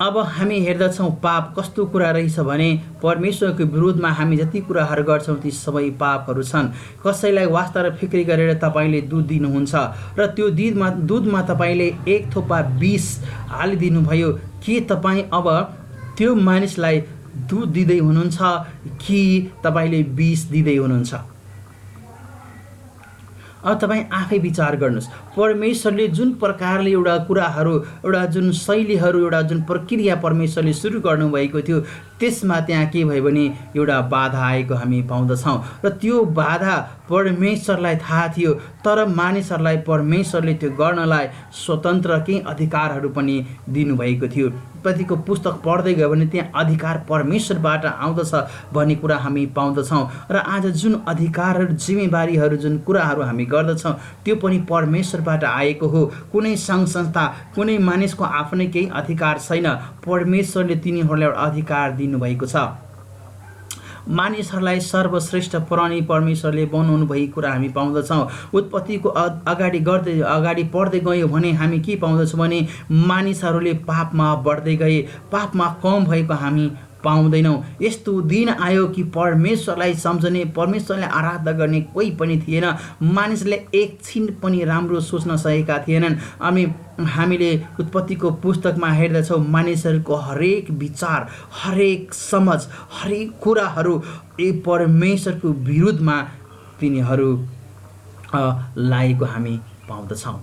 अब हामी हेर्दछौँ पाप कस्तो कुरा रहेछ भने परमेश्वरको विरोधमा हामी जति कुराहरू गर्छौँ ती सबै पापहरू छन्। कसैलाई वास्ता र फिक्री गरेर तपाईँले दुध दिनुहुन्छ र त्यो दुधमा तपाईँले 1 थोपा विष हालिदिनु भयो, के तपाईँ अब त्यो मानिसलाई दुध दिँदै हुनुहुन्छ कि तपाईँले विष दिँदै हुनुहुन्छ? अब तपाईँ आफै विचार गर्नुहोस्। परमेश्वरले जुन प्रकारले एउटा कुराहरू, एउटा जुन शैलीहरू, एउटा जुन प्रक्रिया परमेश्वरले सुरु गर्नुभएको थियो, त्यसमा त्यहाँ के भयो भने एउटा बाधा आएको हामी पाउँदछौँ। र त्यो बाधा परमेश्वरलाई थाहा थियो, तर मानिसहरूलाई परमेश्वरले त्यो गर्नलाई स्वतन्त्र केही अधिकारहरू पनि दिनुभएको थियो। प्रतिको पुस्तक पढ्दै गयो भने त्यहाँ अधिकार परमेश्वरबाट आउँदछ भन्ने कुरा हामी पाउँदछौँ। र आज जुन अधिकारहरू, जिम्मेवारीहरू, जुन कुराहरू हामी गर्दछौँ त्यो पनि परमेश्वरबाट आएको हो। कुनै सङ्घ संस्था, कुनै मानिसको आफ्नै केही अधिकार छैन। परमेश्वरले तिनीहरूलाई एउटा अधिकार दिनुभएको छ। मानिसहरूलाई सर्वश्रेष्ठ प्राणी परमेश्वरले बनाउनु भएको कुरा हामी पाउँदछौँ। उत्पत्तिको अगाडि पढ्दै गयौँ भने हामी के पाउँदछौँ भने मानिसहरूले पापमा बढ्दै गए, पापमा कम भएको हामी पाउँदैनौँ। यस्तो दिन आयो कि परमेश्वरलाई सम्झने, परमेश्वरलाई आराधना गर्ने कोही पनि थिएन। मानिसले एकछिन पनि राम्रो सोच्न सकेका थिएनन्। अनि हामीले उत्पत्तिको पुस्तकमा हेर्दछौँ मानिसहरूको हरेक विचार, हरेक समझ, हरेक कुराहरू परमेश्वरको विरुद्धमा तिनीहरू लागेको हामी पाउँदछौँ।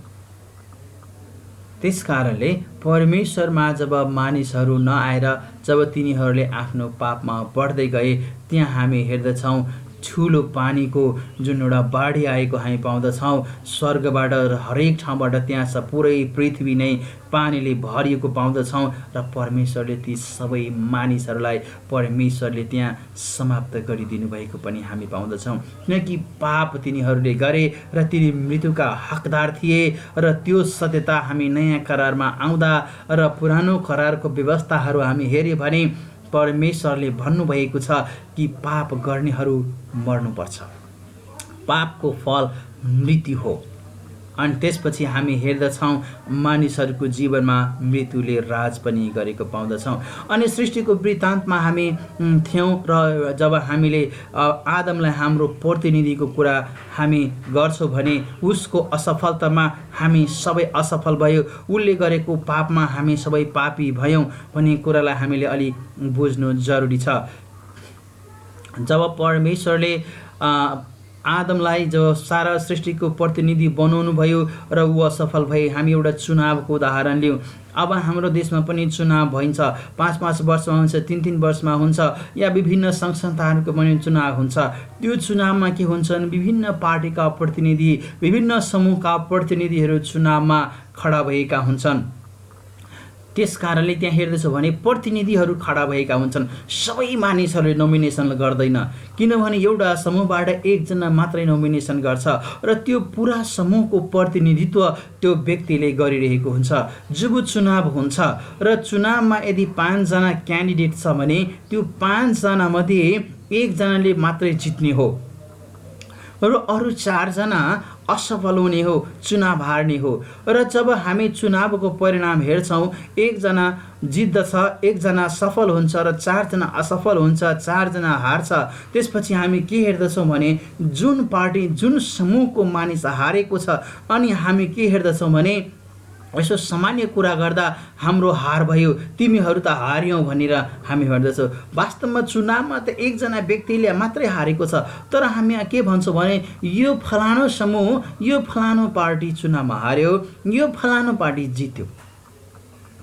त्यस कारणले परमेश्वरमा जब मानिसहरू नआएर जब तिनीहरूले आफ्नो पापमा बढ्दै गए, त्यहाँ हामी हेर्दछौँ ठुलो पानीको जुन एउटा बाढी आएको हामी पाउँदछौँ। स्वर्गबाट हरेक ठाउँबाट त्यहाँ पुरै पृथ्वी नै पानीले भरिएको पाउँदछौँ। र परमेश्वरले ती सबै मानिसहरूलाई परमेश्वरले त्यहाँ समाप्त गरिदिनु भएको पनि हामी पाउँदछौँ। किनकि पाप तिनीहरूले गरे र तिनी मृत्युका हकदार थिए। र त्यो सत्यता हामी नयाँ करारमा आउँदा र पुरानो करारको व्यवस्थाहरू हामी हेऱ्यौँ भने परमेश्वरले भन्नुभएको छ कि पाप गर्नेहरू मर्नुपर्छ, पापको फल मृत्यु हो। अनि त्यसपछि हामी हेर्दछौँ मानिसहरूको जीवनमा मृत्युले राज पनि गरेको पाउँदछौँ। अनि सृष्टिको वृत्तान्तमा हामी थियौँ र जब हामीले आदमलाई हाम्रो प्रतिनिधिको कुरा हामी गर्छौँ भने उसको असफलतामा हामी सबै असफल भयो, उसले गरेको पापमा हामी सबै पापी भयौँ भन्ने कुरालाई हामीले अलि बुझ्नु जरुरी छ। जब परमेश्वरले आदमलाई जब सारा सृष्टिको प्रतिनिधि बनाउनु भयो र ऊ असफल भए, हामी एउटा चुनावको उदाहरण लियौँ। अब हाम्रो देशमा पनि चुनाव भइन्छ, 5-5 वर्षमा हुन्छ, 3-3 वर्षमा हुन्छ, या विभिन्न सङ्घ संस्थाहरूको पनि चुनाव हुन्छ। त्यो चुनावमा के हुन्छन्, विभिन्न पार्टीका प्रतिनिधि, विभिन्न समूहका प्रतिनिधिहरू चुनावमा खडा भएका हुन्छन्। त्यस कारणले त्यहाँ हेर्दछौँ भने प्रतिनिधिहरू खडा भएका हुन्छन्। सबै मानिसहरूले नोमिनेसन गर्दैन, किनभने एउटा समूहबाट एकजना मात्रै नोमिनेसन गर्छ र त्यो पुरा समूहको प्रतिनिधित्व त्यो व्यक्तिले गरिरहेको हुन्छ। जब चुनाव हुन्छ र चुनावमा यदि 5 जना क्यान्डिडेट छ भने त्यो 5 जना मध्ये एकजनाले मात्रै जित्ने हो र अरू 4 जना असफल हुने हो, चुनाव हार्ने हो। र जब हामी चुनावको परिणाम हेर्छौँ, एकजना जित्दछ, एकजना सफल हुन्छ र 4 जना असफल हुन्छ, 4 जना हार्छ। त्यसपछि हामी के हेर्दछौँ भने जुन पार्टी, जुन समूहको मानिस हारेको छ, अनि हामी के हेर्दछौँ भने यसो सामान्य कुरा गर्दा हाम्रो हार भयो, तिमीहरू त हार्यौ भनेर हामी हेर्दछौँ। वास्तवमा चुनावमा त एकजना व्यक्तिले मात्रै हारेको छ, तर हामी के भन्छौँ भने यो फलानो समूह, यो फलानो पार्टी चुनावमा हार्यो, यो फलानो पार्टी जित्यो।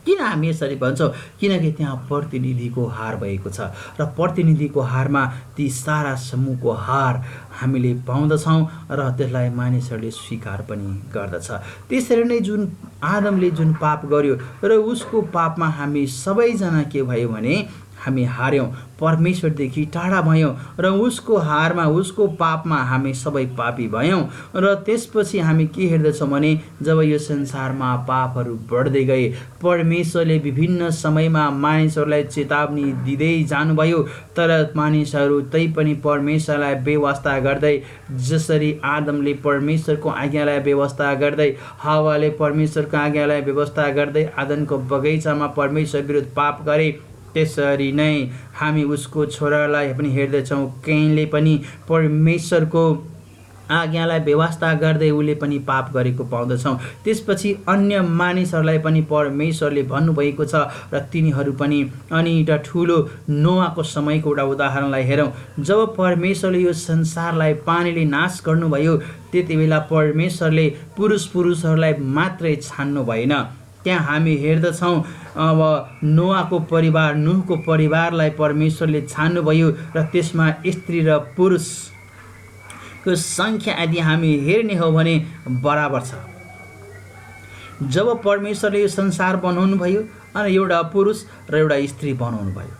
किन हामी यसरी भन्छौँ? किनकि त्यहाँ प्रतिनिधिको हार भएको छ र प्रतिनिधिको हारमा ती सारा समूहको हार हामीले पाउँदछौँ र त्यसलाई मानिसहरूले स्वीकार पनि गर्दछ। त्यसरी नै जुन आदमले जुन पाप गर्यो र उसको पापमा हामी सबैजना के भयो भने हामी हार्यौँ, परमेश्वरदेखि टाढा भयौँ र उसको हारमा, उसको पापमा हामी सबै पापी भयौँ। र त्यसपछि हामी के हेर्दछौँ भने जब यो संसारमा पापहरू बढ्दै गए, परमेश्वरले विभिन्न समयमा मानिसहरूलाई चेतावनी दिँदै जानुभयो, तर मानिसहरू तै पनि परमेश्वरलाई बेवास्ता गर्दै, जसरी आदमले परमेश्वरको आज्ञालाई बेवास्ता गर्दै, हावाले परमेश्वरको आज्ञालाई बेवास्ता गर्दै आदमको बगैँचामा परमेश्वर विरुद्ध पाप गरे, त्यसरी नै हामी उसको छोरालाई पनि हेर्दछौँ। कैनले पनि परमेश्वरको आज्ञालाई बेवास्ता गर्दै उसले पनि पाप गरेको पाउँदछौँ। त्यसपछि अन्य मानिसहरूलाई पनि परमेश्वरले भन्नुभएको छ र तिनीहरू पनि। अनि एउटा ठुलो नोआको समयको एउटा उदाहरणलाई हेरौँ। जब परमेश्वरले यो संसारलाई पानीले नाश गर्नुभयो त्यति बेला परमेश्वरले पुरुषहरूलाई मात्रै छान्नु भएन। त्यहाँ हामी हेर्दछौँ अब नोआको परिवार, नुहको परिवारलाई परमेश्वरले छान्नुभयो र त्यसमा स्त्री र पुरुषको सङ्ख्या यदि हामी हेर्ने हो भने बराबर छ। जब परमेश्वरले यो संसार बनाउनु भयो अनि एउटा पुरुष र एउटा स्त्री बनाउनु भयो,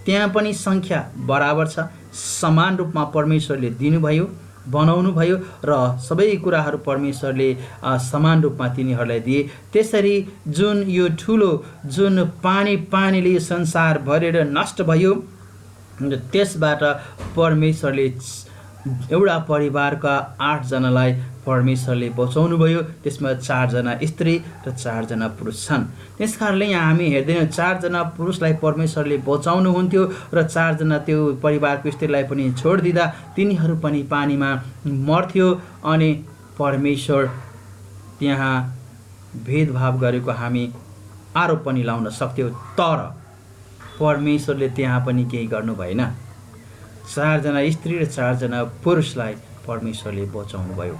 त्यहाँ पनि सङ्ख्या बराबर छ। समान रूपमा परमेश्वरले दिनुभयो, बनाउनु भयो र सबै कुराहरू परमेश्वरले समान रूपमा तिनीहरूलाई दिए। त्यसरी जुन यो ठुलो जुन पानीले यो संसार भरेर नष्ट भयो, त्यसबाट परमेश्वरले एउटा परिवारका 8 जनालाई परमेश्वरले बचाउनु भयो। त्यसमा 4 जना स्त्री र 4 जना पुरुष छन्। त्यसकारणले यहाँ हामी हेर्दैनौँ 4 जना पुरुषलाई परमेश्वरले बचाउनु हुन्थ्यो र 4 जना त्यो परिवारको स्त्रीलाई पनि छोडिदिँदा तिनीहरू पनि पानीमा मर्थ्यो अनि परमेश्वर त्यहाँ भेदभाव गरेको हामी आरोप पनि लाउन सक्थ्यौँ। तर परमेश्वरले त्यहाँ पनि केही गर्नु भएन। 4 जना स्त्री र 4 जना पुरुषलाई परमेश्वरले बचाउनु भयो।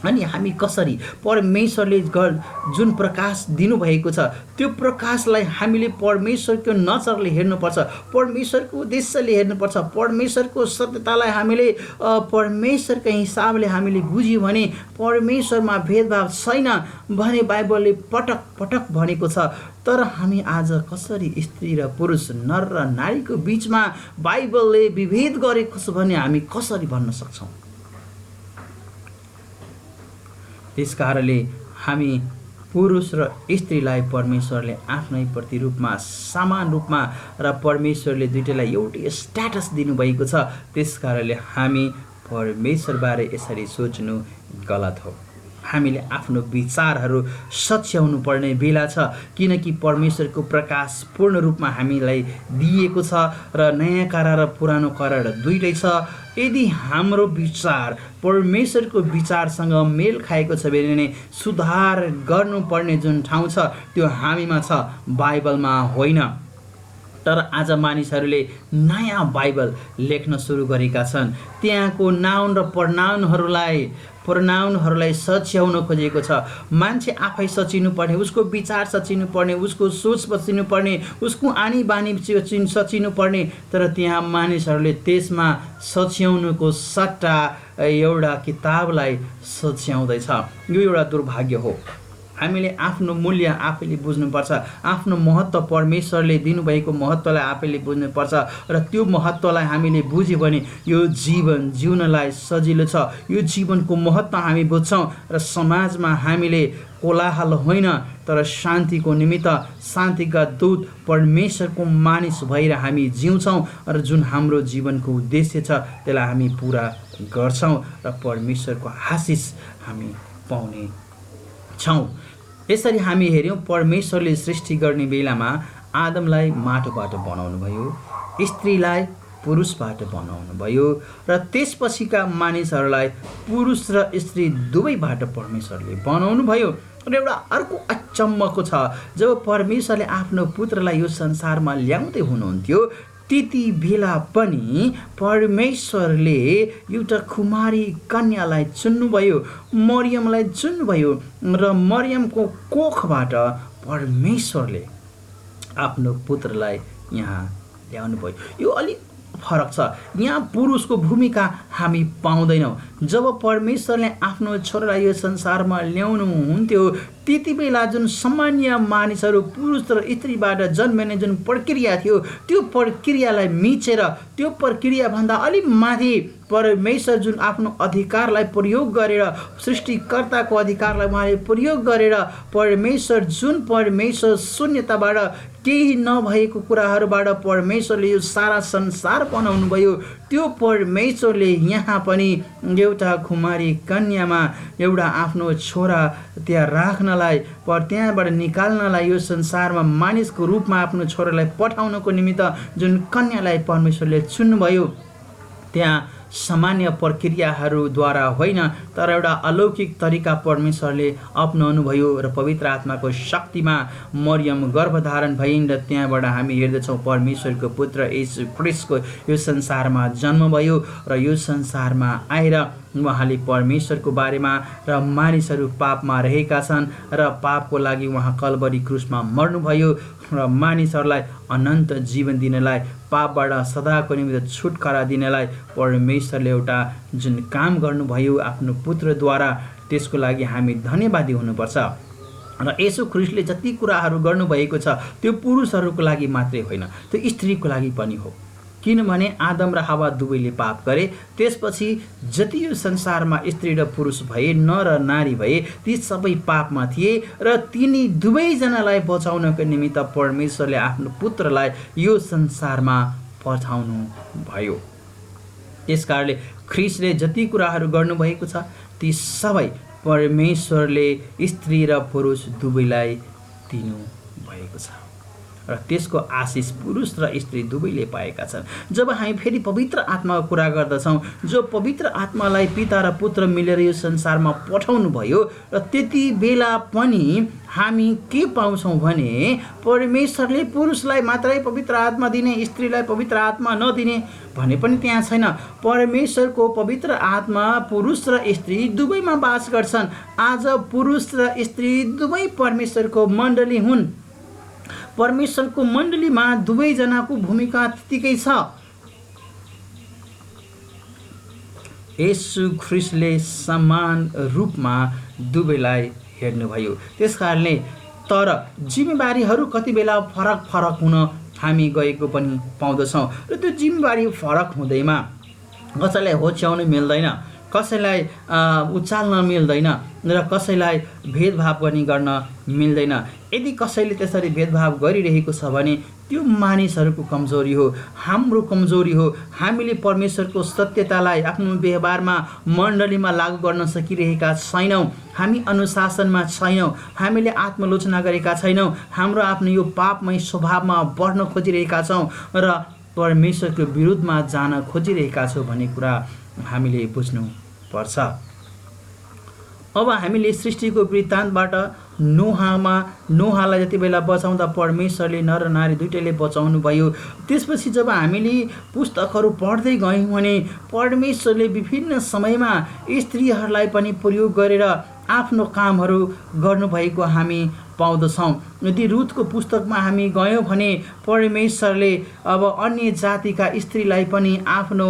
अनि हामी कसरी परमेश्वरले जुन प्रकाश दिनुभएको छ त्यो प्रकाशलाई हामीले परमेश्वरको नजरले हेर्नुपर्छ, परमेश्वरको उद्देश्यले हेर्नुपर्छ, परमेश्वरको सत्यतालाई हामीले परमेश्वरको हिसाबले हामीले बुझ्यौँ भने परमेश्वरमा भेदभाव छैन भने बाइबलले पटक पटक भनेको छ। तर हामी आज कसरी स्त्री र पुरुष, नर र नारीको बिचमा बाइबलले विभेद गरेको छ भने हामी कसरी भन्न सक्छौँ? त्यसकारणले हामी पुरुष र स्त्रीलाई परमेश्वरले आफ्नै प्रतिरूपमा, समान रूपमा र परमेश्वरले दुईटैलाई एउटै स्ट्याटस दिनुभएको छ। त्यसकारणले हामी परमेश्वरबारे यसरी सोच्नु गलत हो। हामीले आफ्नो विचारहरू सच्याउनु पर्ने बेला छ, किनकि परमेश्वरको प्रकाश पूर्ण रूपमा हामीलाई दिएको छ र नयाँ करार र पुरानो करार दुईटै छ। यदि हाम्रो विचार परमेश्वरको विचारसँग मेल खाएको छ भने सुधार गर्नुपर्ने जुन ठाउँ छ त्यो हामीमा छ, बाइबलमा होइन। तर आज मानिसहरूले नयाँ बाइबल लेख्न सुरु गरेका छन्। त्यहाँको नाउन र प्रनाउनहरूलाई सच्याउन खोजेको छ। मान्छे आफै सचिनु पर्ने, उसको विचार सचिनु पर्ने, उसको सोच सचिनु पर्ने, उसको आनी बानी सचिनु पर्ने। तर त्यहाँ मानिसहरूले त्यसमा सच्याउनुको सट्टा एउटा किताबलाई सच्याउँदैछ। यो एउटा दुर्भाग्य हो। हामीले आफ्नो मूल्य आफैले बुझ्नुपर्छ, आफ्नो महत्त्व परमेश्वरले दिनुभएको महत्त्वलाई आफैले बुझ्नुपर्छ र त्यो महत्त्वलाई हामीले बुझ्यो भने यो जीवन जिउनलाई सजिलो छ। यो जीवनको महत्त्व हामी बुझ्छौँ र समाजमा हामीले कोलाहल होइन तर शान्तिको निमित्त शान्तिका दूत परमेश्वरको मानिस भएर हामी जिउँछौँ र जुन हाम्रो जीवनको उद्देश्य छ त्यसलाई हामी पुरा गर्छौँ र परमेश्वरको आशिष हामी पाउने छौँ। यसरी हामी हेऱ्यौँ परमेश्वरले सृष्टि गर्ने बेलामा आदमलाई माटोबाट बनाउनु भयो, स्त्रीलाई पुरुषबाट बनाउनु भयो र त्यसपछिका मानिसहरूलाई पुरुष र स्त्री दुवैबाट परमेश्वरले बनाउनु भयो। र एउटा अर्को अचम्मको छ, जब परमेश्वरले आफ्नो पुत्रलाई यो संसारमा ल्याउँदै हुनुहुन्थ्यो त्यति बेला पनि परमेश्वरले एउटा कुमारी कन्यालाई चुन्नुभयो, मरियमलाई चुन्नुभयो र मरियमको कोखबाट परमेश्वरले आफ्नो पुत्रलाई यहाँ ल्याउनुभयो। यो अलिक फरक छ। यहाँ पुरुषको भूमिका हामी पाउँदैनौँ। जब परमेश्वरले आफ्नो छोरालाई यो संसारमा ल्याउनु हुन्थ्यो त्यति बेला जुन सामान्य मानिसहरू पुरुष र स्त्रीबाट जन्मिने जुन प्रक्रिया थियो त्यो प्रक्रियालाई मिचेर त्यो प्रक्रियाभन्दा अलिक माथि परमेश्वर जुन आफ्नो अधिकारलाई प्रयोग गरेर, सृष्टिकर्ताको अधिकारलाई उहाँले प्रयोग गरेर परमेश्वर शून्यताबाट केही नभएको कुराहरूबाट परमेश्वरले यो सारा संसार बनाउनु भयो। त्यो परमेश्वरले यहाँ पनि एउटा कुमारी कन्यामा एउटा आफ्नो छोरा त्यहाँ राख्नलाई त्यहाँबाट निकाल्नलाई यो संसारमा मानिसको रूपमा आफ्नो छोरालाई पठाउनको निमित्त जुन कन्यालाई परमेश्वरले चुन्नुभयो त्यहाँ सामान्य प्रक्रियाहरूद्वारा होइन, तर एउटा अलौकिक तरिका परमेश्वरले अपनाउनुभयो र पवित्र आत्माको शक्तिमा मरियम गर्भधारण भइन् र त्यहाँबाट हामी हेर्दछौँ परमेश्वरको पुत्र येशू ख्रीष्टको यो संसारमा जन्म भयो र यो संसारमा आएर उहाँले परमेश्वरको बारेमा र मानिसहरू पापमा रहेका छन् र पापको लागि उहाँ कल्वरी क्रुसमा मर्नुभयो र मानिसहरूलाई अनन्त जीवन दिनलाई, पापबाट सदाको निमित्त छुटकारा दिनलाई परमेश्वरले एउटा जुन काम गर्नुभयो आफ्नो पुत्रद्वारा, त्यसको लागि हामी धन्यवादी हुनुपर्छ। र येशू ख्रीष्टले जति कुराहरू गर्नुभएको छ त्यो पुरुषहरूको लागि मात्रै होइन, त्यो स्त्रीको लागि पनि हो। किनभने आदम र हावा दुवैले पाप गरे, त्यसपछि जति यो संसारमा स्त्री र पुरुष भए, नर र नारी भए, ती सबै पापमा थिए र तिनी दुवैजनालाई बचाउनको निमित्त परमेश्वरले आफ्नो पुत्रलाई यो संसारमा पठाउनु भयो। त्यसकारणले ख्रीष्टले जति कुराहरू गर्नुभएको छ ती सबै परमेश्वरले स्त्री र पुरुष दुवैलाई दिनु भएको छ र त्यसको आशिष पुरुष र स्त्री दुवैले पाएका छन्। जब हामी फेरि पवित्र आत्माको कुरा गर्दछौँ, जो पवित्र आत्मालाई पिता र पुत्र मिलेर यो संसारमा पठाउनु भयो, र त्यति बेला पनि हामी के पाउँछौँ भने परमेश्वरले पुरुषलाई मात्रै पवित्र आत्मा दिने, स्त्रीलाई पवित्र आत्मा नदिने भने पनि त्यहाँ छैन। परमेश्वरको पवित्र आत्मा पुरुष र स्त्री दुवैमा बास गर्छन्। आज पुरुष र स्त्री दुवै परमेश्वरको मण्डली हुन्। परमेश्वरको मण्डलीमा दुवैजनाको भूमिका त्यतिकै छ। येशू ख्रीष्टले समान रूपमा दुवैलाई हेर्नुभयो। त्यसकारणले तर जिम्मेवारीहरू कति बेला फरक फरक हुन हामी गएको पनि पाउँदछौँ र त्यो जिम्मेवारी फरक हुँदैमा कसैलाई होच्याउन मिल्दैन, कसैलाई उचाल्न मिल्दैन र कसैलाई भेदभाव पनि गर्न मिल्दैन। यदि कसैले त्यसरी भेदभाव गरिरहेको छ भने त्यो मानिसहरूको कमजोरी हो, हाम्रो कमजोरी हो। हामीले परमेश्वरको सत्यतालाई आफ्नो व्यवहारमा मण्डलीमा लागू गर्न सकिरहेका छैनौँ। हामी अनुशासनमा छैनौँ, हामीले आत्मलोचना गरेका छैनौँ, हाम्रो आफ्नो यो पापमय स्वभावमा बढ्न खोजिरहेका छौँ र परमेश्वरको विरुद्धमा जान खोजिरहेका छौँ भन्ने कुरा हामीले बुझ्नुपर्छ। अब हामीले सृष्टिको वृत्तान्तबाट नोहालाई जति बेला बचाउँदा परमेश्वरले नर र नारी दुइटैले बचाउनु भयो। त्यसपछि जब हामीले पुस्तकहरू पढ्दै गयौँ भने परमेश्वरले विभिन्न समयमा स्त्रीहरूलाई पनि प्रयोग गरेर आफ्नो कामहरू गर्नुभएको हामी पाउँदछौँ। यदि रुथको पुस्तकमा हामी गयौँ भने परमेश्वरले अब अन्य जातिका स्त्रीलाई पनि आफ्नो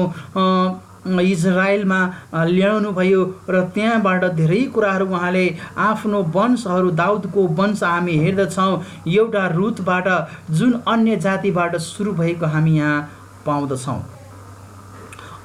इजरायलमा ल्याउनु भयो र त्यहाँबाट धेरै कुराहरू उहाँले आफ्नो वंशहरू, दाउदको वंश हामी हेर्दछौँ एउटा रुथबाट, जुन अन्य जातिबाट सुरु भएको हामी यहाँ पाउँदछौँ।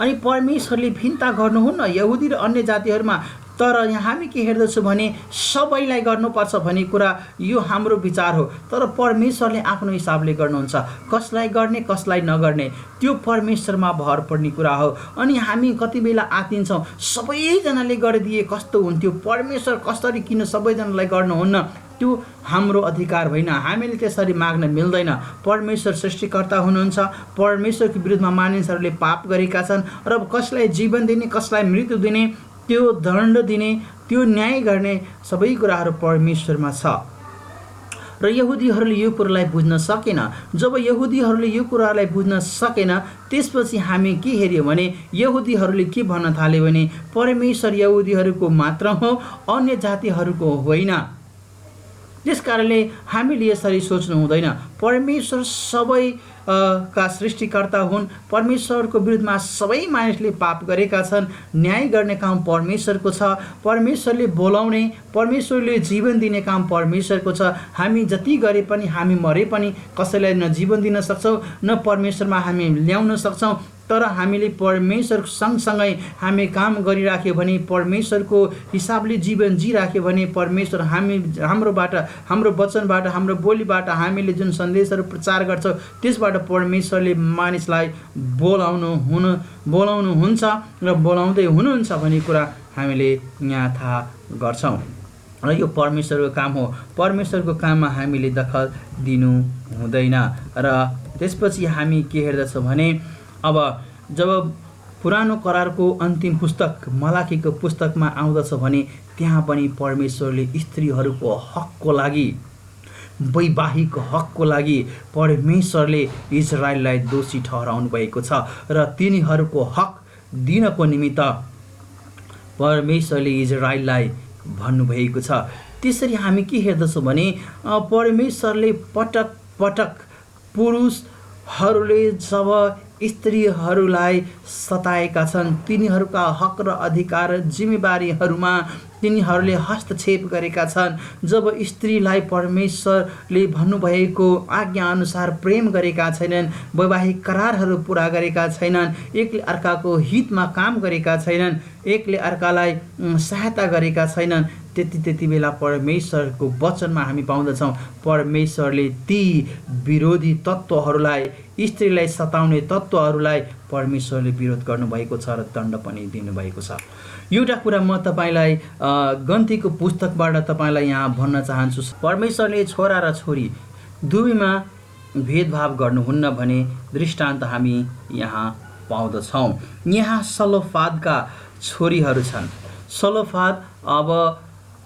अनि परमेश्वरले भिन्नता गर्नुहुन्न यहुदी र अन्य जातिहरूमा, तर यहाँ हामी के हेर्दछौँ भने सबैलाई गर्नुपर्छ भन्ने कुरा यो हाम्रो विचार हो। तर परमेश्वरले आफ्नो हिसाबले गर्नुहुन्छ, कसलाई गर्ने कसलाई नगर्ने त्यो परमेश्वरमा भर पर्ने कुरा हो। अनि हामी कति बेला आतिन्छौँ सबैजनाले गरिदिए कस्तो हुन्थ्यो, परमेश्वर कसरी किन सबैजनालाई गर्नुहुन्न, त्यो हाम्रो अधिकार होइन। हामीले त्यसरी माग्न मिल्दैन। परमेश्वर सृष्टिकर्ता हुनुहुन्छ, परमेश्वरको विरुद्धमा मानिसहरूले पाप गरेका छन् र कसलाई जीवन दिने कसलाई मृत्यु दिने, त्यो दण्ड दिने, त्यो न्याय गर्ने सबै कुराहरू परमेश्वरमा छ। र यहुदीहरूले यो कुरालाई बुझ्न सकेन। जब यहुदीहरूले यो कुरालाई बुझ्न सकेन त्यसपछि हामी के हेर्यौँ भने यहुदीहरूले के भन्न थाल्यो भने परमेश्वर यहुदीहरूको मात्र हो, अन्य जातिहरूको होइन। त्यसकारणले हामीले यसरी सोच्नु हुँदैन। परमेश्वर सबै का सृष्टिकर्ता हुन्। परमेश्वरको विरुद्धमा सबै मानिसले पाप गरेका छन्। न्याय गर्ने काम परमेश्वरको छ। परमेश्वरले बोलाउने, परमेश्वरले जीवन दिने काम परमेश्वरको छ। हामी जति गरे पनि, हामी मरे पनि कसैलाई न जीवन दिन सक्छौँ न परमेश्वरमा हामी ल्याउन सक्छौँ। तर हामीले परमेश्वर सँगसँगै हामी काम गरिराख्यो भने, परमेश्वरको हिसाबले जीवन जिराख्यो भने, परमेश्वर हाम्रोबाट, हाम्रो वचनबाट, हाम्रो बोलीबाट हामीले जुन सन्देशहरू प्रचार गर्छौँ त्यसबाट परमेश्वरले मानिसलाई बोलाउनुहुन्छ र बोलाउँदै हुनुहुन्छ भन्ने कुरा हामीले यहाँ थाहा गर्छौँ। र यो परमेश्वरको काम हो। परमेश्वरको काममा हामीले दखल दिनु हुँदैन। र त्यसपछि हामी के हेर्दछौँ भने अब जब पुरानो करारको अन्तिम पुस्तक मलाकीको पुस्तकमा आउँदछ भने त्यहाँ पनि परमेश्वरले स्त्रीहरूको हकको लागि, वैवाहिक हकको लागि परमेश्वरले इजरायललाई दोषी ठहराउनु भएको छ र तिनीहरूको हक दिनको निमित्त परमेश्वरले इजरायललाई भन्नुभएको छ। त्यसरी हामी के हेर्दछौँ भने परमेश्वरले पटक पटक पुरुषहरूले जब स्त्रीहरूलाई सताएका छन्, तिनीहरूका हक र अधिकार जिम्मेवारीहरूमा तिनीहरूले हस्तक्षेप गरेका छन्, जब स्त्रीलाई परमेश्वरले भन्नुभएको आज्ञाअनुसार प्रेम गरेका छैनन्, वैवाहिक करारहरू पुरा गरेका छैनन्, एकले अर्काको हितमा काम गरेका छैनन्, एकले अर्कालाई सहायता गरेका छैनन्, त्यति बेला परमेश्वरको वचनमा हामी पाउँदछौँ परमेश्वरले ती विरोधी तत्त्वहरूलाई, स्त्रीलाई सताउने तत्त्वहरूलाई परमेश्वरले विरोध गर्नुभएको छ र दण्ड पनि दिनुभएको छ। एउटा कुरा म तपाईँलाई गन्तीको पुस्तकबाट तपाईँलाई यहाँ भन्न चाहन्छु, परमेश्वरले छोरा र छोरी दुवैमा भेदभाव गर्नुहुन्न भने दृष्टान्त हामी यहाँ पाउँदछौँ। यहाँ सलोफादका छोरीहरू छन्। सलोफाद अब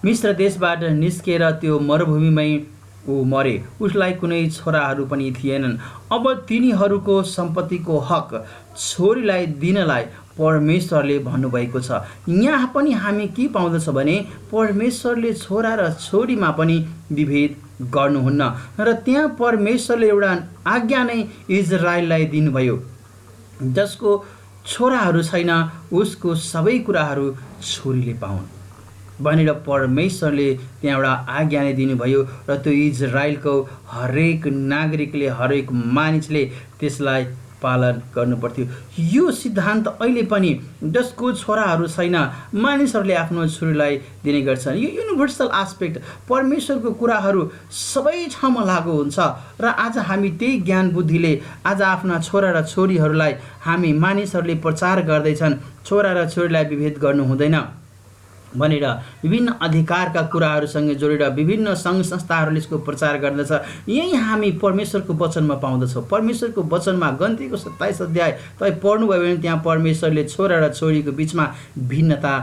मिस्र देशबाट निस्केर त्यो मरुभूमिमै ऊ मरे, उसलाई कुनै छोराहरू पनि थिएनन्। अब तिनीहरूको सम्पत्तिको हक छोरीलाई दिनलाई परमेश्वरले भन्नुभएको छ। यहाँ पनि हामी के पाउँदछ भने परमेश्वरले छोरा र छोरीमा पनि विभेद गर्नुहुन्न र त्यहाँ परमेश्वरले एउटा आज्ञा नै इजरायललाई दिनुभयो, जसको छोराहरू छैन उसको सबै कुराहरू छोरीले पाउन् भनेर परमेश्वरले त्यहाँ एउटा आज्ञा नै दिनुभयो र त्यो इजरायलको हरेक नागरिकले, हरेक मानिसले त्यसलाई पालन गर्नुपर्थ्यो। यो सिद्धान्त अहिले पनि जसको छोराहरू छैन मानिसहरूले आफ्नो छोरीलाई दिने गर्छन्। यो युनिभर्सल एस्पेक्ट, परमेश्वरको कुराहरू सबै ठाउँमा लागू हुन्छ र आज हामी त्यही ज्ञान बुद्धिले आज आफ्ना छोरा र छोरीहरूलाई हामी मानिसहरूले प्रचार गर्दैछन्, छोरा र छोरीलाई विभेद गर्नु हुँदैन भनेर विभिन्न अधिकारका कुराहरूसँग जोडेर विभिन्न सङ्घ संस्थाहरूले यसको प्रचार गर्दछ। यही हामी परमेश्वरको वचनमा पाउँदछौँ। परमेश्वरको वचनमा गन्तीको 27 अध्याय तपाईँ पढ्नुभयो भने त्यहाँ परमेश्वरले छोरा र छोरीको बिचमा भिन्नता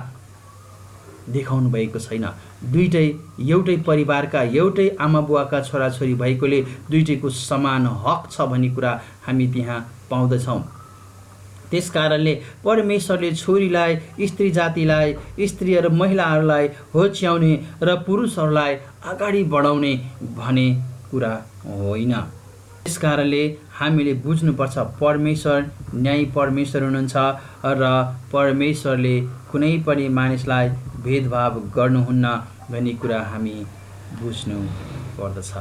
देखाउनु भएको छैन। दुईटै एउटै परिवारका, एउटै आमा बुवाका छोराछोरी भएकोले दुईटैको समान हक छ भन्ने कुरा हामी त्यहाँ पाउँदछौँ। त्यस कारणले परमेश्वरले छोरीलाई, स्त्री जातिलाई, स्त्रीहरू महिलाहरूलाई होच्याउने र पुरुषहरूलाई अगाडि बढाउने भने कुरा होइन। त्यस कारणले हामीले बुझ्नुपर्छ परमेश्वर न्यायी परमेश्वर हुनुहुन्छ र परमेश्वरले कुनै पनि मानिसलाई भेदभाव गर्नुहुन्न भन्ने कुरा हामी बुझ्नु पर्दछ।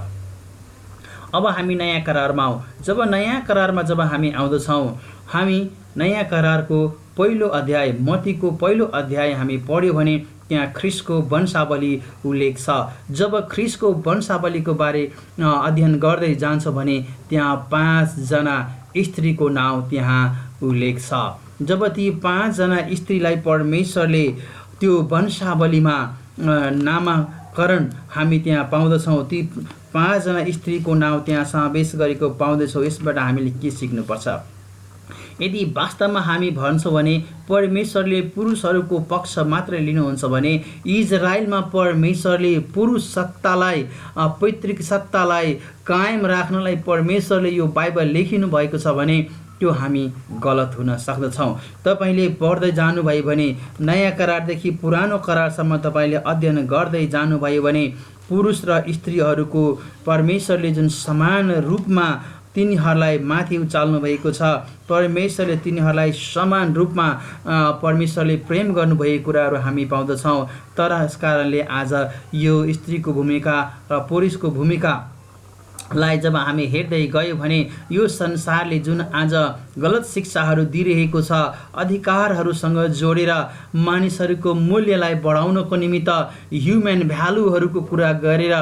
अब हामी नयाँ करारमा आउँ। जब नयाँ करारमा जब हामी आउँदछौँ, हामी नयाँ करारको पहिलो अध्याय, मत्तीको पहिलो अध्याय हामी पढ्यो भने त्यहाँ ख्रिस्टको वंशावली उल्लेख छ। जब ख्रिस्टको वंशावलीको बारे अध्ययन गर्दै जान्छ भने त्यहाँ 5 जना स्त्रीको नाउँ त्यहाँ उल्लेख छ। जब ती 5 जना स्त्रीलाई परमेश्वरले त्यो वंशावलीमा नामकरण हामी त्यहाँ पाउँदछौँ, ती 5 जना स्त्रीको नाउँ त्यहाँ समावेश गरेको पाउँदछौँ। यसबाट हामीले के सिक्नुपर्छ? यदि वास्तवमा हामी भन्छौँ भने परमेश्वरले पुरुषहरूको पक्ष मात्र लिनुहुन्छ भने इजरायलमा परमेश्वरले पुरुष सत्तालाई, पैतृक सत्तालाई कायम राख्नलाई परमेश्वरले यो बाइबल लेखिनु भएको छ भने त्यो हामी गलत हुन सक्दछौँ। तपाईँले पढ्दै जानुभयो भने नयाँ करारदेखि पुरानो करारसम्म तपाईँले अध्ययन गर्दै जानुभयो भने पुरुष र स्त्रीहरूको परमेश्वरले जुन समान रूपमा तिनीहरूलाई माथि उचाल्नु भएको छ, परमेश्वरले तिनीहरूलाई समान रूपमा परमेश्वरले प्रेम गर्नुभएको कुराहरू हामी पाउँदछौँ। तर यस कारणले आज यो स्त्रीको भूमिका र पुरुषको भूमिकालाई जब हामी हेर्दै गयौँ भने यो संसारले जुन आज गलत शिक्षाहरू दिइरहेको छ, अधिकारहरूसँग जोडेर मानिसहरूको मूल्यलाई बढाउनको निमित्त ह्युमन भ्यालुहरूको कुरा गरेर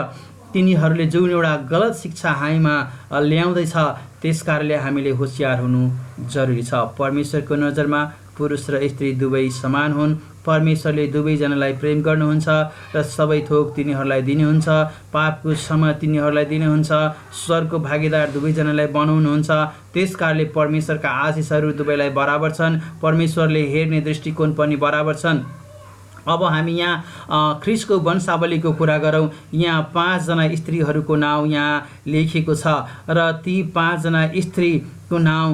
तिनीहरूले जुन एउटा गलत शिक्षा हामीमा ल्याउँदैछ, त्यस कारणले हामीले होसियार हुनु जरुरी छ। परमेश्वरको नजरमा पुरुष र स्त्री दुवै समान हुन्। परमेश्वरले दुवैजनालाई प्रेम गर्नुहुन्छ र सबै थोक तिनीहरूलाई दिनुहुन्छ। पापको क्षमा तिनीहरूलाई दिनुहुन्छ। स्वर्गको भागीदार दुवैजनालाई बनाउनुहुन्छ। त्यसकारणले परमेश्वरका आशिषहरू दुवैलाई बराबर छन्। परमेश्वरले हेर्ने दृष्टिकोण पनि बराबर छन्। अब हामी यहाँ ख्रिस्टको वंशावलीको कुरा गरौँ। यहाँ 5 जना स्त्रीहरूको नाउँ यहाँ लेखिएको छ र ती 5 जना स्त्रीको नाउँ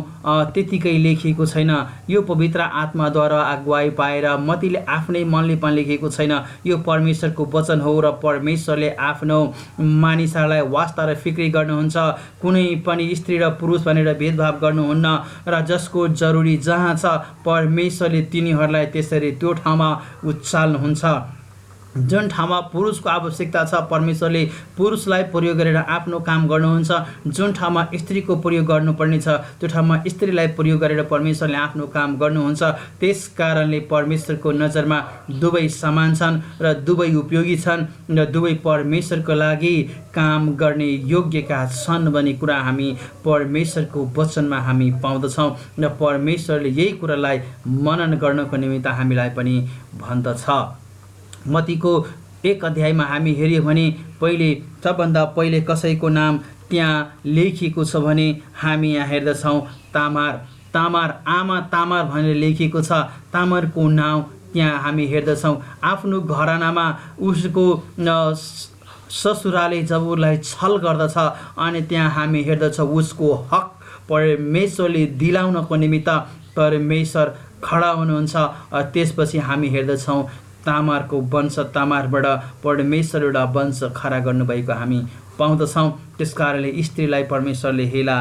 त्यतिकै लेखिएको छैन। यो पवित्र आत्माद्वारा अगुवाई पाएर मतीले आफ्नै मनले पनि लेखेको छैन। यो परमेश्वरको वचन हो र परमेश्वरले आफ्नो मानिसहरूलाई वास्ता र फिक्री गर्नुहुन्छ। कुनै पनि स्त्री र पुरुष भनेर भेदभाव गर्नुहुन्न र जसको जरुरी जहाँ छ परमेश्वरले तिनीहरूलाई त्यसरी त्यो ठाउँमा उचाल्नुहुन्छ। जुन ठाउँमा पुरुषको आवश्यकता छ परमेश्वरले पुरुषलाई प्रयोग गरेर आफ्नो काम गर्नुहुन्छ। जुन ठाउँमा स्त्रीको प्रयोग गर्नुपर्ने छ त्यो ठाउँमा स्त्रीलाई प्रयोग गरेर परमेश्वरले आफ्नो काम गर्नुहुन्छ। त्यस कारणले परमेश्वरको नजरमा दुवै समान छन् र दुवै उपयोगी छन् र दुवै परमेश्वरको लागि काम गर्ने योग्यका छन् भन्ने कुरा हामी परमेश्वरको वचनमा हामी पाउँदछौँ र परमेश्वरले यही कुरालाई मनन गर्नको निमित्त हामीलाई पनि भन्दछ। मतीको 1 अध्यायमा हामी हेऱ्यौँ भने सबभन्दा पहिले कसैको नाम त्यहाँ लेखिएको छ भने हामी यहाँ हेर्दछौँ तामार आमा तामार भनेर लेखिएको छ। तामारको नाउँ त्यहाँ हामी हेर्दछौँ। आफ्नो घरानामा उसको ससुराले जब उसलाई छल गर्दछ अनि त्यहाँ हामी हेर्दछौँ उसको हक परमेश्वरले दिलाउनको निमित्त परमेश्वर खडा हुनुहुन्छ। त्यसपछि हामी हेर्दछौँ तामारको वंश, तामारबाट परमेश्वर एउटा वंश खडा गर्नुभएको हामी पाउँदछौँ। त्यसकारणले स्त्रीलाई परमेश्वरले हेला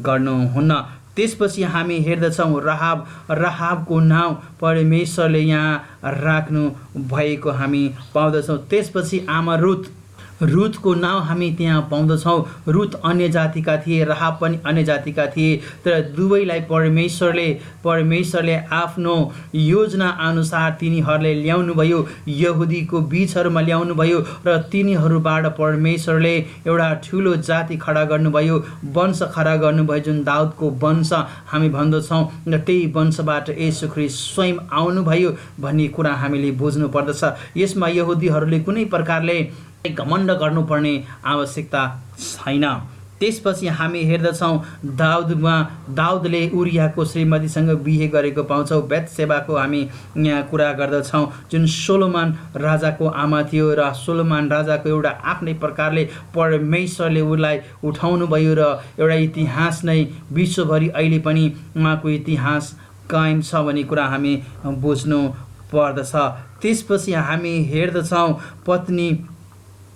गर्नुहुन्न। त्यसपछि हामी हेर्दछौँ राहाबको नाउँ परमेश्वरले यहाँ राख्नु भएको हामी पाउँदछौँ। त्यसपछि आमा रुथको नाउँ हामी त्यहाँ पाउँदछौँ। रुथ अन्य जातिका थिए, राहाब पनि अन्य जातिका थिए, तर दुवैलाई परमेश्वरले आफ्नो योजना अनुसार तिनीहरूले ल्याउनुभयो, यहुदीको बीचहरूमा ल्याउनुभयो र तिनीहरूबाट परमेश्वरले एउटा ठुलो जाति खडा गर्नुभयो, वंश खडा गर्नुभयो, जुन दाउदको वंश हामी भन्दछौँ र त्यही वंशबाट येशू ख्रीष्ट स्वयं आउनुभयो भन्ने कुरा हामीले बुझ्नु पर्दछ। यसमा यहुदीहरूले कुनै प्रकारले घमण्ड गर्नुपर्ने आवश्यकता छैन। त्यसपछि हामी हेर्दछौँ दाउदले उरियाको श्रीमतीसँग बिहे गरेको पाउँछौँ। बेतसेबाको हामी यहाँ कुरा गर्दछौँ, जुन सोलोमन राजाको आमा थियो र सोलोमन राजाको एउटा आफ्नै प्रकारले परमेश्वरले उसलाई उठाउनु भयो र एउटा इतिहास नै विश्वभरि अहिले पनि उहाँको इतिहास कायम छ भन्ने कुरा हामी बुझ्नु पर्दछ। त्यसपछि हामी हेर्दछौँ पत्नी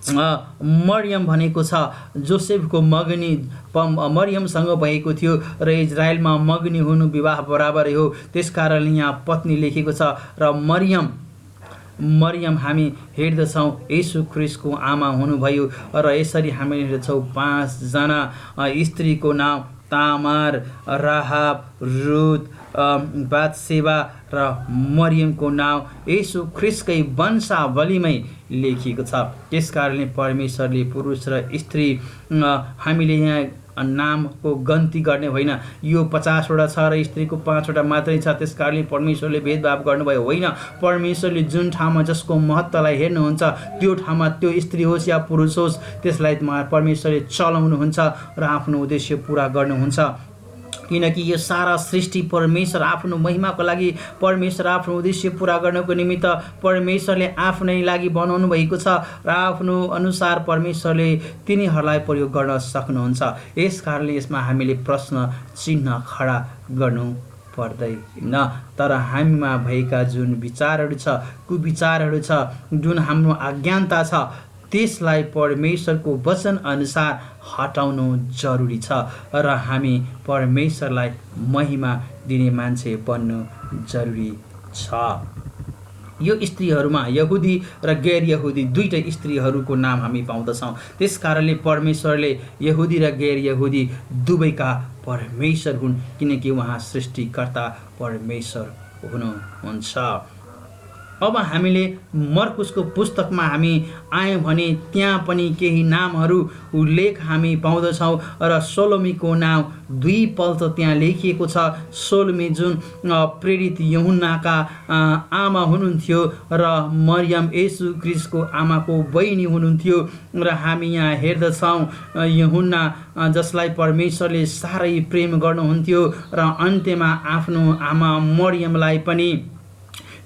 मरियम भनेको छ जोसेफको मगनी मरियमसँग भएको थियो र इजरायलमा मगनी हुनु विवाह बराबरै हो। त्यसकारणले यहाँ पत्नी लेखेको छ र मरियम हामी हेर्दछौँ येशू ख्रीष्टको आमा हुनुभयो र यसरी हामी हेर्दछौँ 5 जना स्त्रीको नाम तामार, राहाब, रुथ, बातसेबा र मरियमको नाउँ येशू ख्रीष्टकै वंशावलीमै लेखिएको छ। त्यसकारणले परमेश्वरले पुरुष र स्त्री हामीले यहाँ नामको गन्ती गर्ने होइन। यो 50 वटा छ र स्त्रीको 5 वटा मात्रै छ, त्यसकारणले परमेश्वरले भेदभाव गर्नुभयो होइन। परमेश्वरले जुन ठाउँमा जसको महत्त्वलाई हेर्नुहुन्छ त्यो ठाउँमा त्यो स्त्री होस् या पुरुष होस् त्यसलाई परमेश्वरले चलाउनुहुन्छ र आफ्नो उद्देश्य पुरा गर्नुहुन्छ। किनकि यो सारा सृष्टि परमेश्वर आफ्नो महिमाको लागि, परमेश्वर आफ्नो उद्देश्य पुरा गर्नको निमित्त परमेश्वरले आफ्नै लागि बनाउनु भएको छ र आफ्नो अनुसार परमेश्वरले तिनीहरूलाई प्रयोग गर्न सक्नुहुन्छ। यस कारणले यसमा हामीले प्रश्न चिन्ह खडा गर्नु पर्दैन। तर हामीमा भएका जुन विचारहरू छ, कुविचारहरू छ, जुन हाम्रो अज्ञानता छ त्यसलाई परमेश्वरको वचन अनुसार हटाउनु जरुरी छ र हामी परमेश्वरलाई महिमा दिने मान्छे बन्नु जरुरी छ। यो स्त्रीहरूमा यहुदी र गैर यहुदी दुईटै स्त्रीहरूको नाम हामी पाउँदछौँ। त्यसकारणले परमेश्वरले यहुदी र गैर यहुदी दुवैका परमेश्वर हुन्, किनकि उहाँ सृष्टिकर्ता परमेश्वर हुनुहुन्छ। अब हामीले मर्कुसको पुस्तकमा हामी आयौँ भने त्यहाँ पनि केही नामहरू उल्लेख हामी पाउँदछौँ र सोलोमीको नाम 2 पल्ट त्यहाँ लेखिएको छ। सोलोमी जुन प्रेरित यूहन्नाका आमा हुनुहुन्थ्यो र मरियम येशू ख्रीष्टको आमाको बहिनी हुनुहुन्थ्यो र हामी यहाँ हेर्दछौँ यूहन्ना जसलाई परमेश्वरले साह्रै प्रेम गर्नुहुन्थ्यो र अन्त्यमा आफ्नो आमा मरियमलाई पनि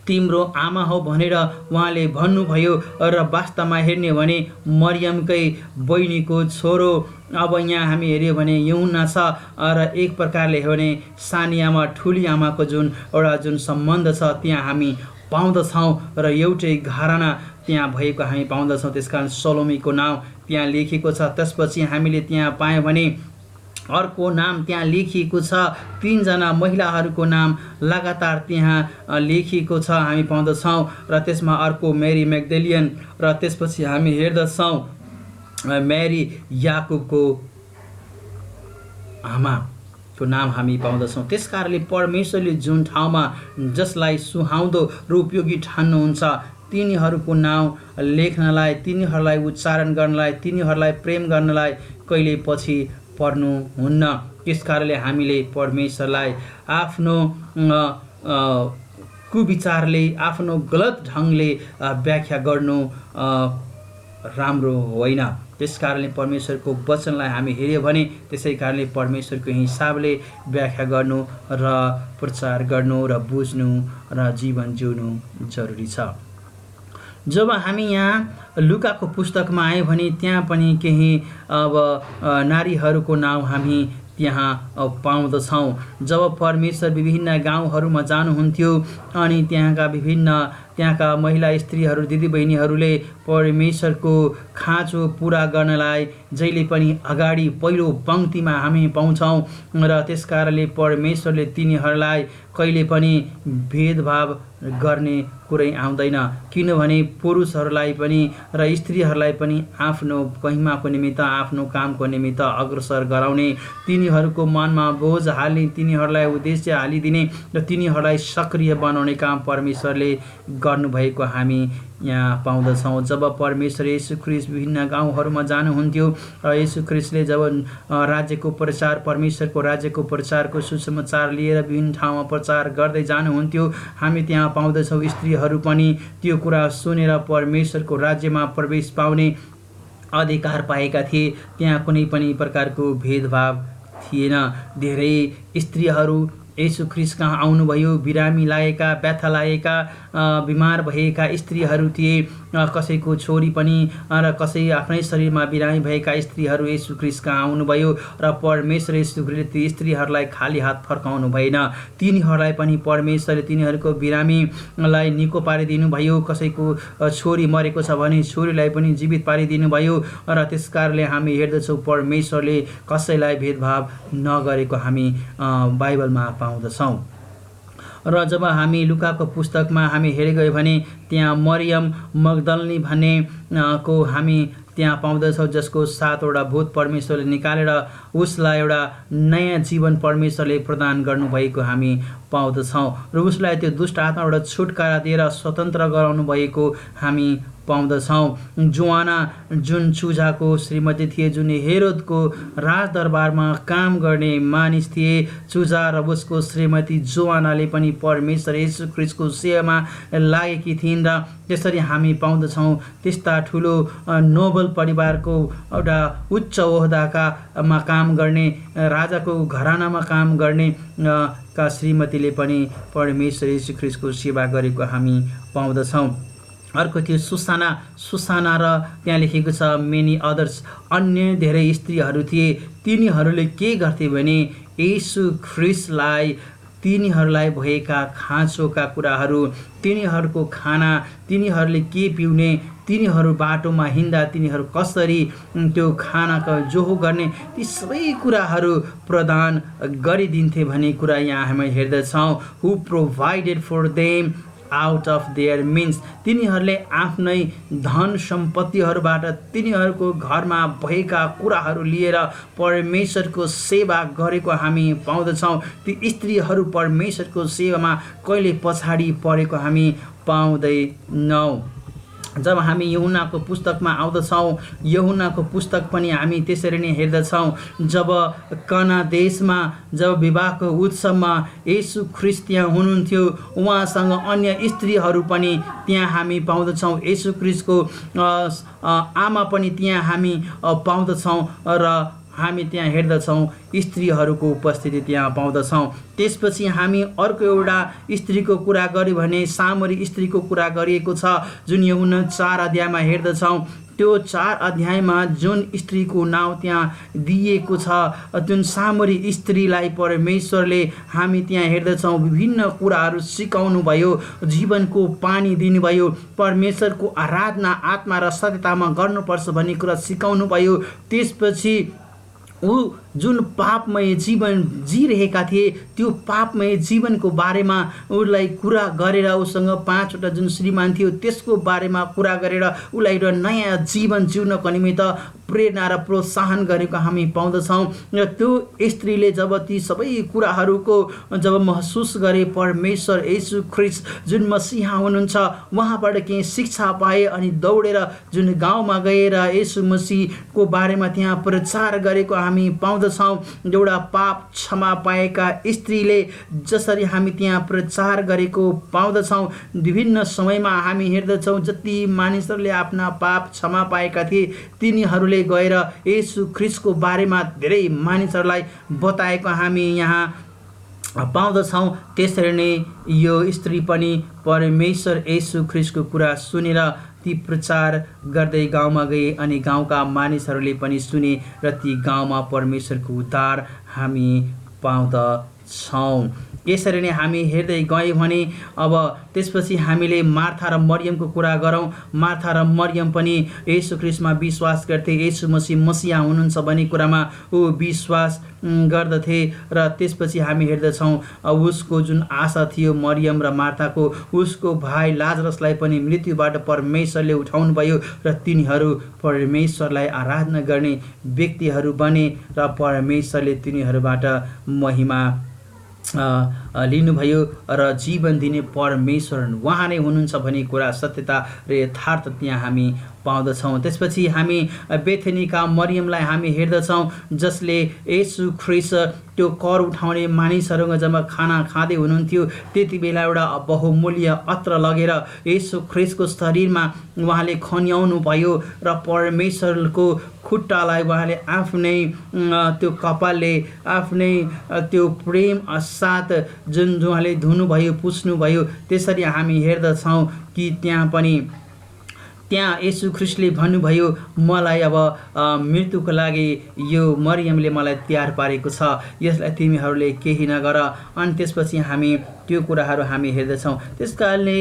तिम्रो आमा हो भनेर उहाँले भन्नुभयो र वास्तवमा हेर्ने भने मरियमकै बहिनीको छोरो अब यहाँ हामी हेऱ्यो भने यूहन्ना छ र एक प्रकारले हेऱ्यो भने सानी आमा ठुली आमाको जुन सम्बन्ध छ त्यहाँ हामी पाउँदछौँ र एउटै घराना त्यहाँ भएको हामी पाउँदछौँ। त्यसकारण सोलोमीको नाम त्यहाँ लेखिएको छ। त्यसपछि हामीले त्यहाँ पायौँ भने अर्को नाम त्यहाँ लेखिएको छ। 3 जना महिलाहरूको नाम लगातार त्यहाँ लेखिएको छ हामी पाउँदछौँ र त्यसमा अर्को मेरी मैग्दलियन र त्यसपछि हामी हेर्दछौँ मेरी याकुबको आमाको नाम हामी पाउँदछौँ। त्यसकारणले परमेश्वरले जुन ठाउँमा जसलाई सुहाउँदो र उपयोगी ठान्नुहुन्छ तिनीहरूको नाम लेख्नलाई, तिनीहरूलाई उच्चारण गर्नलाई, तिनीहरूलाई प्रेम गर्नलाई कहिले पछि पर्नुहुन्न। त्यस कारणले हामीले परमेश्वरलाई आफ्नो कुविचारले, आफ्नो गलत ढङ्गले व्याख्या गर्नु राम्रो होइन। त्यस कारणले परमेश्वरको वचनलाई हामी हेऱ्यो भने त्यसै कारणले परमेश्वरको हिसाबले व्याख्या गर्नु र प्रचार गर्नु र बुझ्नु र जीवन जिउनु जरुरी छ। जब हामी यहाँ लुकाको पुस्तकमा आयौँ भने त्यहाँ पनि केही अब नारीहरूको नाम हामी त्यहाँ पाउँदछौँ। जब परमेश्वर विभिन्न गाउँहरूमा जानुहुन्थ्यो अनि त्यहाँका महिला स्त्रीहरू दिदीबहिनीहरूले परमेश्वरको खाँचो पुरा गर्नलाई जहिले पनि अगाडि पहिलो पङ्क्तिमा हामी पाउँछौँ र त्यसकारणले परमेश्वरले तिनीहरूलाई कहिले पनि भेदभाव गर्ने कुरै आउँदैन, किनभने पुरुषहरूलाई पनि र स्त्रीहरूलाई पनि आफ्नो महिमाको निमित्त, आफ्नो कामको निमित्त अग्रसर गराउने, तिनीहरूको मनमा बोझ हाल्ने, तिनीहरूलाई उद्देश्य हालिदिने र तिनीहरूलाई सक्रिय बनाउने काम परमेश्वरले गर्नुभएको हामी यहाँ पाउँदछौँ। जब परमेश्वर येशू ख्रीष्ट विभिन्न गाउँहरूमा जानुहुन्थ्यो र येशू ख्रीष्टले जब राज्यको प्रचार, परमेश्वरको राज्यको प्रचारको सुसमाचार लिएर विभिन्न ठाउँमा प्रचार गर्दै जानुहुन्थ्यो, हामी त्यहाँ पाउँदछौँ स्त्रीहरू पनि त्यो कुरा सुनेर परमेश्वरको राज्यमा प्रवेश पाउने अधिकार पाएका थिए। त्यहाँ कुनै पनि प्रकारको भेदभाव थिएन। धेरै स्त्रीहरू येशू ख्रीष्ट कहाँ आउनुभयो, बिरामी लागेका, व्यथा लागेका, बिमार भएका स्त्रीहरू थिए। कसैको छोरी पनि र कसै आफ्नै शरीरमा बिरामी भएका स्त्रीहरू येशू ख्रीष्ट कहाँ आउनुभयो र परमेश्वर येशू ख्रीष्टले ती स्त्रीहरूलाई खाली हात फर्काउनु भएन। तिनीहरूलाई पनि परमेश्वरले तिनीहरूको बिरामीलाई निको पारिदिनु भयो। कसैको छोरी मरेको छ भने छोरीलाई पनि जीवित पारिदिनु भयो र त्यसकारणले हामी हेर्दछौँ परमेश्वरले कसैलाई भेदभाव नगरेको हामी बाइबलमा पाउँदछौँ। र जब हामी लुकाको पुस्तकमा हामी हेरे गयो भने त्यहाँ मरियम मगदलिनी भन्ने को हामी त्यहाँ पाउँदछौँ, जसको 7वटा भूत परमेश्वरले निकालेर उसलाई एउटा नयाँ जीवन परमेश्वरले प्रदान गर्नुभएको हामी पाउँदछौँ र उसलाई त्यो दुष्ट आत्माबाट छुटकारा दिएर स्वतन्त्र गराउनु भएको हामी पाउँदछौँ। जोआना जुन चुजाको श्रीमती थिए, जुन हेरोदको राजदरबारमा काम गर्ने मानिस थिए, चुजा र उसको श्रीमती जोआनाले पनि परमेश्वर येशू ख्रीष्टको सेवामा लागेकी थिइन् र त्यसरी हामी पाउँदछौँ त्यस्ता ठुलो नोबल परिवारको एउटा उच्च ओहदामा काम गर्ने, राजाको घरानामा काम गर्ने का श्रीमतीले पनि परमेश्वर येशू ख्रीष्टको सेवा गरेको हामी पाउँदछौँ। अर्को थियो सुसाना र त्यहाँ लेखेको छ मेनी अदर्स, अन्य धेरै स्त्रीहरू थिए। तिनीहरूले के गर्थे भने येशू ख्रीष्टलाई तिनीहरूलाई भएका खाँचोका कुराहरू, तिनीहरूको खाना, तिनीहरूले के पिउने, तिनीहरू बाटोमा हिँड्दा तिनीहरू कसरी त्यो खानाको जोहो गर्ने, ती सबै कुराहरू प्रदान गरिदिन्थे भन्ने कुरा यहाँ हामी हेर्दछौँ। Who provided for them out of there means, तिनीहरूले आफ्नै धन सम्पत्तिहरूबाट तिनीहरूको घरमा भएका कुराहरू लिएर परमेश्वरको सेवा गरेको हामी पाउँदछौँ। ती स्त्रीहरू परमेश्वरको सेवामा कहिले पछाडि परेको हामी पाउँदैनौँ। जब हामी यूहन्नाको पुस्तकमा आउँदछौँ, यूहन्नाको पुस्तक पनि हामी त्यसरी नै हेर्दछौँ। जब कना देशमा जब विवाहको उत्सवमा येशू ख्रीष्ट त्यहाँ हुनुहुन्थ्यो, उहाँसँग अन्य स्त्रीहरू पनि त्यहाँ हामी पाउँदछौँ। येशू ख्रीष्टको आमा पनि त्यहाँ हामी पाउँदछौँ र हामी त्यहाँ हेर्दछौँ स्त्रीहरूको उपस्थिति त्यहाँ पाउँदछौँ। त्यसपछि हामी अर्को एउटा स्त्रीको कुरा गऱ्यौँ भने सामरी स्त्रीको कुरा गरिएको छ, जुन यूहन्ना 4 अध्यायमा हेर्दछौँ। त्यो 4 अध्यायमा जुन स्त्रीको नाउँ त्यहाँ दिएको छ, जुन सामरी स्त्रीलाई परमेश्वरले हामी त्यहाँ हेर्दछौँ विभिन्न कुराहरू सिकाउनु भयो, जीवनको पानी दिनुभयो, परमेश्वरको आराधना आत्मा र सत्यतामा गर्नुपर्छ भन्ने कुरा सिकाउनु भयो। त्यसपछि ऊ जुन पापमय जीवन जिरहेका थिए, त्यो पापमय जीवनको बारेमा उसलाई कुरा गरेर, उसँग 5 वटा जुन श्रीमान थियो त्यसको बारेमा कुरा गरेर उसलाई एउटा नयाँ जीवन जिउनको निमित्त प्रेरणा र प्रोत्साहन गरेको हामी पाउँदछौँ। र त्यो स्त्रीले जब ती सबै कुराहरूको जब महसुस गरे, परमेश्वर येशू ख्रीष्ट जुन मसीहा हुनुहुन्छ उहाँबाट केही शिक्षा पाए अनि दौडेर जुन गाउँमा गएर येशू मसीहको बारेमा त्यहाँ प्रचार गरेको हामी पाउँदछौँ। एउटा पाप क्षमा पाएका स्त्रीले जसरी हामी त्यहाँ प्रचार गरेको पाउँदछौँ। विभिन्न समयमा हामी हेर्दछौँ जति मानिसहरूले आफ्ना पाप क्षमा पाएका थिए तिनीहरूले गएर येशू ख्रीष्टको बारेमा धेरै मानिसहरूलाई बताएको हामी यहाँ पाउँदछौँ। त्यसरी नै यो स्त्री पनि परमेश्वर येशू ख्रीष्टको कुरा सुनेर ती प्रचार गर्दै गाउँमा गए अनि गाउँका मानिसहरूले पनि सुने र ती गाउँमा परमेश्वरको उद्धार हामी पाउँदछौँ। यसरी नै हामी हेर्दै गयौँ भने अब त्यसपछि हामीले मार्था र मरियमको कुरा गरौँ। मार्था र मरियम पनि येशू ख्रीष्टमा विश्वास गर्थे, येशू मसीह मसीहा हुनुहुन्छ भन्ने कुरामा ऊ विश्वास गर्दथे। र त्यसपछि हामी हेर्दछौँ उसको जुन आशा थियो मरियम र मार्थाको, उसको भाइ लाजरसलाई पनि मृत्युबाट परमेश्वरले उठाउनु भयो र तिनीहरू परमेश्वरलाई आराधना गर्ने व्यक्तिहरू बने र परमेश्वरले तिनीहरूबाट महिमा लिनुभयो र जीवन दिने परमेश्वर उहाँ नै हुनुहुन्छ भन्ने कुरा सत्यता र यथार्थ त्यहाँ हामी पाउँदछौँ। त्यसपछि हामी बेथेनीका मरियमलाई हामी हेर्दछौँ जसले येशू ख्रीष्ट त्यो कर उठाउने मानिसहरूसँग जब खाना खाँदै हुनुहुन्थ्यो त्यति बेला एउटा बहुमूल्य अत्र लगेर येशू ख्रीष्टको शरीरमा उहाँले खन्याउनु भयो र परमेश्वरको खुट्टालाई उहाँले आफ्नै त्यो कपालले आफ्नै त्यो प्रेम साथ जुन उहाँले धुनुभयो पुस्नुभयो। त्यसरी हामी हेर्दछौँ कि त्यहाँ येशू ख्रीष्टले भन्नुभयो मलाई अब मृत्युको लागि यो मरियमले मलाई तयार पारेको छ, यसलाई तिमीहरूले केही नगर। अनि त्यसपछि हामी त्यो कुराहरू हामी हेर्दछौँ। त्यसकारणले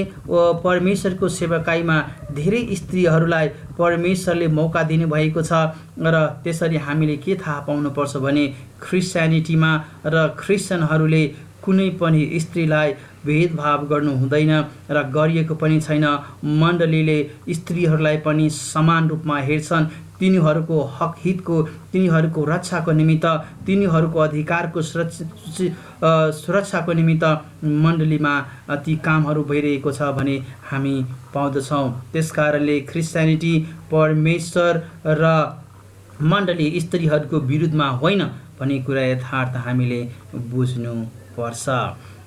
परमेश्वरको सेवकाईमा धेरै स्त्रीहरूलाई परमेश्वरले मौका दिनुभएको छ र त्यसरी हामीले के थाहा पाउनुपर्छ भने क्रिस्चियनिटीमा र क्रिस्चियनहरूले कुनै पनि स्त्रीलाई भेदभाव गर्नु हुँदैन र गरिएको पनि छैन। मण्डलीले स्त्रीहरूलाई पनि समान रूपमा हेर्छन्। तिनीहरूको हक हितको, तिनीहरूको रक्षाको निमित्त, तिनीहरूको अधिकारको सुरक्षाको निमित्त मण्डलीमा ती कामहरू भइरहेको छ भने हामी पाउँदछौँ। त्यसकारणले क्रिस्चियनिटी परमेश्वर र मण्डली स्त्रीहरूको विरुद्धमा होइन भन्ने कुरा यथार्थ हामीले बुझ्नुपर्छ।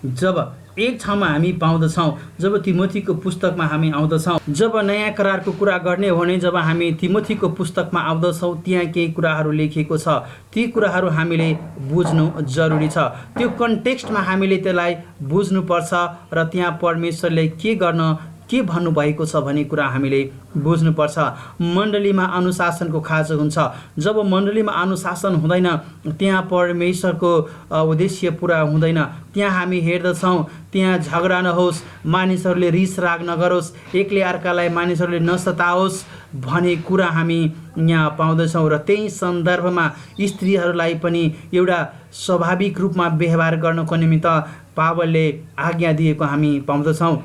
जब एक ठाउँमा हामी पाउँदछौँ, जब तिमोथीको पुस्तकमा हामी आउँदछौँ, जब नयाँ करारको कुरा गर्ने हो भने जब हामी तिमोथीको पुस्तकमा आउँदछौँ त्यहाँ केही कुराहरू लेखिएको छ, ती कुराहरू हामीले बुझ्नु जरुरी छ। त्यो कन्टेक्स्टमा हामीले त्यसलाई बुझ्नुपर्छ र त्यहाँ परमेश्वरले के भन्नुभएको छ भन्ने कुरा हामीले बुझ्नुपर्छ। मण्डलीमा अनुशासनको खाँचो हुन्छ। जब मण्डलीमा अनुशासन हुँदैन त्यहाँ परमेश्वरको उद्देश्य पुरा हुँदैन। त्यहाँ हामी हेर्दछौँ त्यहाँ झगडा नहोस्, मानिसहरूले रिस राग नगरोस्, एकले अर्कालाई मानिसहरूले नसताओस् भन्ने कुरा हामी यहाँ पाउँदछौँ। र त्यही सन्दर्भमा स्त्रीहरूलाई पनि एउटा स्वाभाविक रूपमा व्यवहार गर्नको निमित्त पावलले आज्ञा दिएको हामी पाउँदछौँ।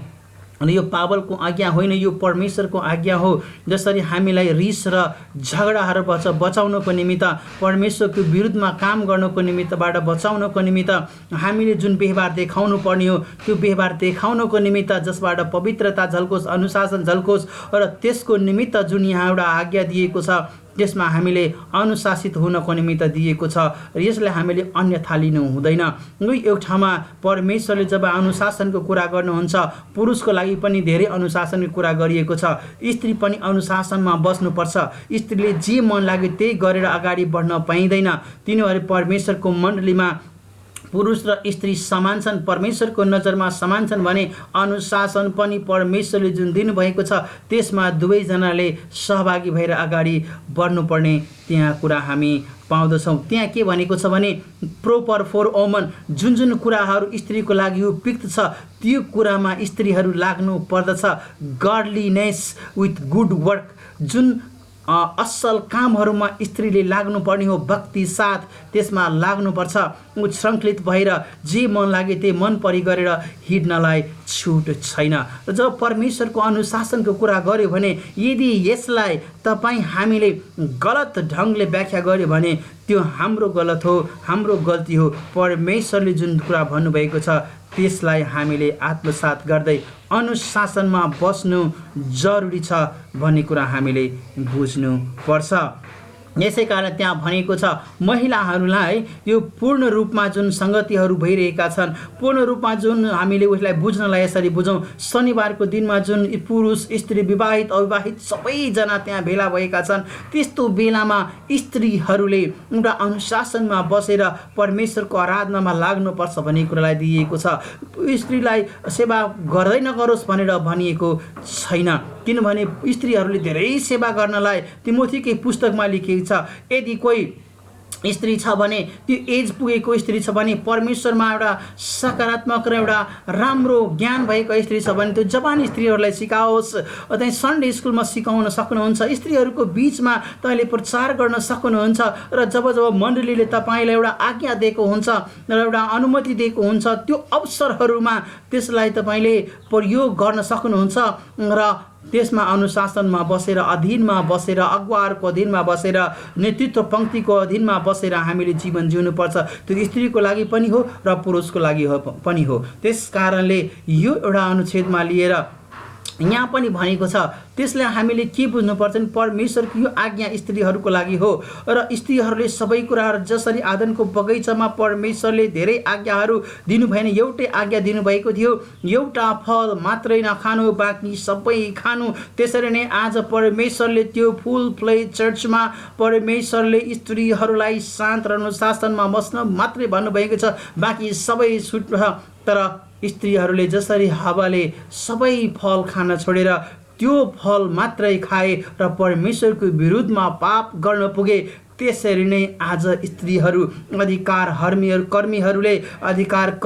अनि यो पावलको आज्ञा होइन, यो परमेश्वरको आज्ञा हो। जसरी हामीलाई रिस र झगडाहरूबाट बचाउनको निमित्त, परमेश्वरको विरुद्धमा काम गर्नको निमित्तबाट बचाउनको निमित्त हामीले जुन व्यवहार देखाउनु पर्ने हो, त्यो व्यवहार देखाउनको निमित्त जसबाट पवित्रता झल्कोस्, अनुशासन झल्कोस्, र त्यसको निमित्त जुन यहाँ एउटा आज्ञा दिएको छ, त्यसमा हामीले अनुशासित हुनको निमित्त दिएको छ। र यसलाई हामीले अन्यथा लिनु हुँदैन। एक ठाउँमा परमेश्वरले जब अनुशासनको कुरा गर्नुहुन्छ, पुरुषको लागि पनि धेरै अनुशासनको कुरा गरिएको छ। स्त्री पनि अनुशासनमा बस्नुपर्छ। स्त्रीले जे मन लाग्यो त्यही गरेर अगाडि बढ्न पाइँदैन। तिनीहरू परमेश्वरको मण्डलीमा पुरुष र स्त्री समान छन्, परमेश्वरको नजरमा समान छन् भने अनुशासन पनि परमेश्वरले जुन दिनुभएको छ त्यसमा दुवैजनाले सहभागी भएर अगाडि बढ्नुपर्ने त्यहाँ कुरा हामी पाउँदछौँ। त्यहाँ के भनेको छ भने प्रोपर फर वुमन, जुन जुन कुराहरू स्त्रीको लागि उपयुक्त छ त्यो कुरामा स्त्रीहरू लाग्नु पर्दछ। गडलीनेस विथ गुड वर्क, जुन असल कामहरूमा स्त्रीले लाग्नुपर्ने हो, भक्ति साथ त्यसमा लाग्नुपर्छ। उच्छृङ्खलित भएर जे मन लागे त्यही मन परि गरेर हिँड्नलाई छुट छैन। र जब परमेश्वरको अनुशासनको कुरा गर्यो भने यदि यसलाई हामीले गलत ढङ्गले व्याख्या गर्यो भने त्यो हाम्रो गलत हो, हाम्रो गल्ती हो। परमेश्वरले जुन कुरा भन्नुभएको छ त्यसलाई हामीले आत्मसात गर्दै अनुशासनमा बस्नु जरुरी छ भन्ने कुरा हामीले बुझ्नु पर्छ। यसै कारण त्यहाँ भनेको छ महिलाहरूलाई यो पूर्ण रूपमा जुन सङ्गतिहरू भइरहेका छन्, पूर्ण रूपमा जुन हामीले उसलाई बुझ्नलाई यसरी बुझौँ। शनिबारको दिनमा जुन पुरुष स्त्री विवाहित अविवाहित सबैजना त्यहाँ भेला भएका छन्, त्यस्तो बेलामा स्त्रीहरूले एउटा अनुशासनमा बसेर परमेश्वरको आराधनामा लाग्नुपर्छ भन्ने कुरालाई दिइएको छ। स्त्रीलाई सेवा गर्दै नगरोस् भनेर भनिएको छैन, किनभने स्त्रीहरूले धेरै सेवा गर्नलाई तिमोथीकै पुस्तकमा लेखिएको छ। यदि कोही स्त्री छ भने, त्यो एज पुगेको स्त्री छ भने, परमेश्वरमा एउटा सकारात्मक र एउटा राम्रो ज्ञान भएको स्त्री छ भने त्यो जवान स्त्रीहरूलाई सिकाओस्। त्यहाँ सन्डे स्कुलमा सिकाउन सक्नुहुन्छ, स्त्रीहरूको बिचमा तपाईँले प्रचार गर्न सक्नुहुन्छ। र जब जब मण्डलीले तपाईँलाई एउटा आज्ञा दिएको हुन्छ र एउटा अनुमति दिएको हुन्छ, त्यो अवसरहरूमा त्यसलाई तपाईँले प्रयोग गर्न सक्नुहुन्छ र त्यसमा अनुशासनमा बसेर, अधीनमा बसेर, अगुवाहरूको अधीनमा बसेर, नेतृत्व पङ्क्तिको अधीनमा बसेर हामीले जीवन जिउनुपर्छ। त्यो स्त्रीको लागि पनि हो र पुरुषको लागि पनि हो। त्यस कारणले यो एउटा अनुच्छेदमा लिएर यहाँ पनि भनेको छ। त्यसले हामीले के बुझ्नुपर्छ भने परमेश्वरको यो आज्ञा स्त्रीहरूको लागि हो र स्त्रीहरूले सबै कुराहरू, जसरी आदमको बगैँचामा परमेश्वरले धेरै आज्ञाहरू दिनु भएन, एउटै आज्ञा दिनुभएको थियो, एउटा फल मात्रै नखानु बाँकी सबै खानु। त्यसरी नै आज परमेश्वरले त्यो फुल फ्लेज चर्चमा परमेश्वरले स्त्रीहरूलाई शान्त र अनुशासनमा बस्न मात्रै भन्नुभएको छ, बाँकी सबै छुट छ। तर स्त्रीहरूले जसरी हावाले सबै फल खान छोडेर त्यो फल मात्रै खाए र परमेश्वरको विरुद्धमा पाप गर्न पुगे, त्यसरी नै आज स्त्रीहरू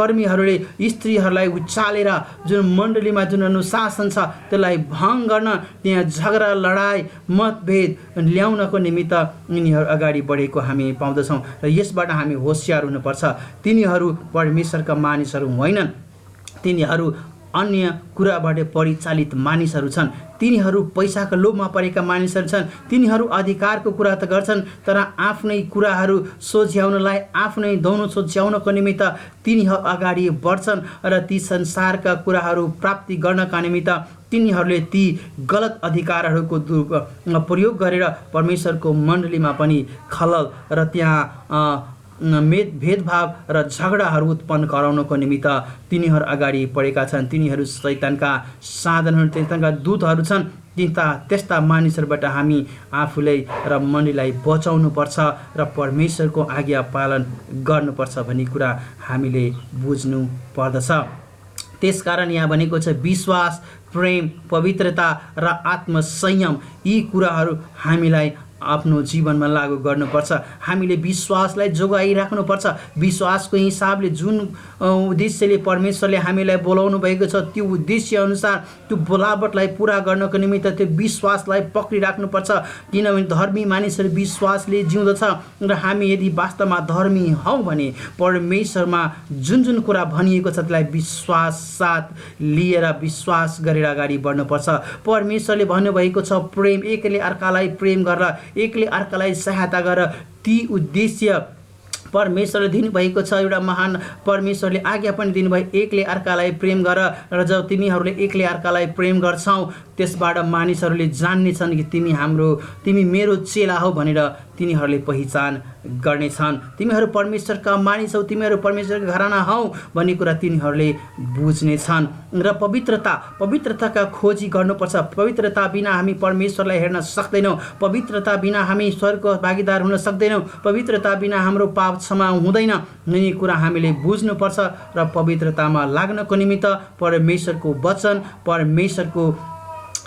कर्मीहरूले स्त्रीहरूलाई उचालेर जुन मण्डलीमा जुन अनुशासन छ त्यसलाई भङ्ग गर्न, त्यहाँ झगडा लडाई मतभेद ल्याउनको निमित्त यिनीहरू अगाडि बढेको हामी पाउँदछौँ। र यसबाट हामी होसियार हुनुपर्छ। तिनीहरू परमेश्वरका मानिसहरू होइनन्, तिनीहरू अन्य कुराबाट परिचालित मानिसहरू छन्। तिनीहरू पैसाको लोभमा परेका मानिसहरू छन्। तिनीहरू अधिकारको कुरा त गर्छन्, तर आफ्नै कुराहरू सोझ्याउनलाई, आफ्नै दौनो सोझ्याउनको निमित्त तिनीहरू अगाडि बढ्छन् र ती संसारका कुराहरू प्राप्ति गर्नका निमित्त तिनीहरूले ती गलत अधिकारहरूको प्रयोग गरेर परमेश्वरको मण्डलीमा पनि खलल र त्यहाँ भेदभाव र झगडाहरू उत्पन्न गराउनको निमित्त तिनीहरू अगाडि बढेका छन्। तिनीहरू शैतानका साधनहरू, शैतानका दूतहरू छन्। त्यस्ता मानिसहरूबाट हामी आफूलाई र मण्डलीलाई बचाउनु पर्छ र परमेश्वरको आज्ञा पालन गर्नुपर्छ भन्ने कुरा हामीले बुझ्नु पर्दछ। त्यसकारण यहाँ भनेको छ विश्वास, प्रेम, पवित्रता र आत्मसंयम, यी कुराहरू हामीलाई आफ्नो जीवनमा लागू गर्नुपर्छ। हामीले विश्वासलाई जोगाइराख्नुपर्छ। विश्वासको हिसाबले जुन उद्देश्यले परमेश्वरले हामीलाई बोलाउनु भएको छ त्यो उद्देश्य अनुसार त्यो बोलावटलाई पुरा गर्नको निमित्त त्यो विश्वासलाई पक्रिराख्नुपर्छ। किनभने धर्मी मानिसहरू विश्वासले जिउँदछ र हामी यदि वास्तवमा धर्मी हौँ भने परमेश्वरमा जुन जुन कुरा भनिएको छ त्यसलाई विश्वास साथ लिएर विश्वास गरेर अगाडि बढ्नुपर्छ। परमेश्वरले भन्नुभएको छ प्रेम, एकले अर्कालाई प्रेम गरेर एकले अर्कालाई सहायता गर। ती उद्देश्य परमेश्वरले दिनुभएको छ। एउटा महान परमेश्वरले आज्ञा पनि दिनुभयो, एकले अर्कालाई प्रेम गर र जब तिमीहरूले एकले अर्कालाई प्रेम गर्छौ त्यसबाट मानिसहरूले जान्नेछन् कि तिमी मेरो चेला हो भनेर तिनीहरूले पहिचान गर्नेछन्। तिमीहरू परमेश्वरका मानिस हौ, तिमीहरू परमेश्वरका घराना हौ भन्ने कुरा तिनीहरूले बुझ्नेछन्। र पवित्रताका खोजी गर्नुपर्छ। पवित्रता बिना हामी परमेश्वरलाई हेर्न सक्दैनौँ। पवित्रता बिना हामी स्वर्गको भागीदार हुन सक्दैनौँ। पवित्रता बिना हाम्रो पाप क्षमा हुँदैन। यी कुरा हामीले बुझ्नुपर्छ र पवित्रतामा लाग्नको निमित्त परमेश्वरको वचन, परमेश्वरको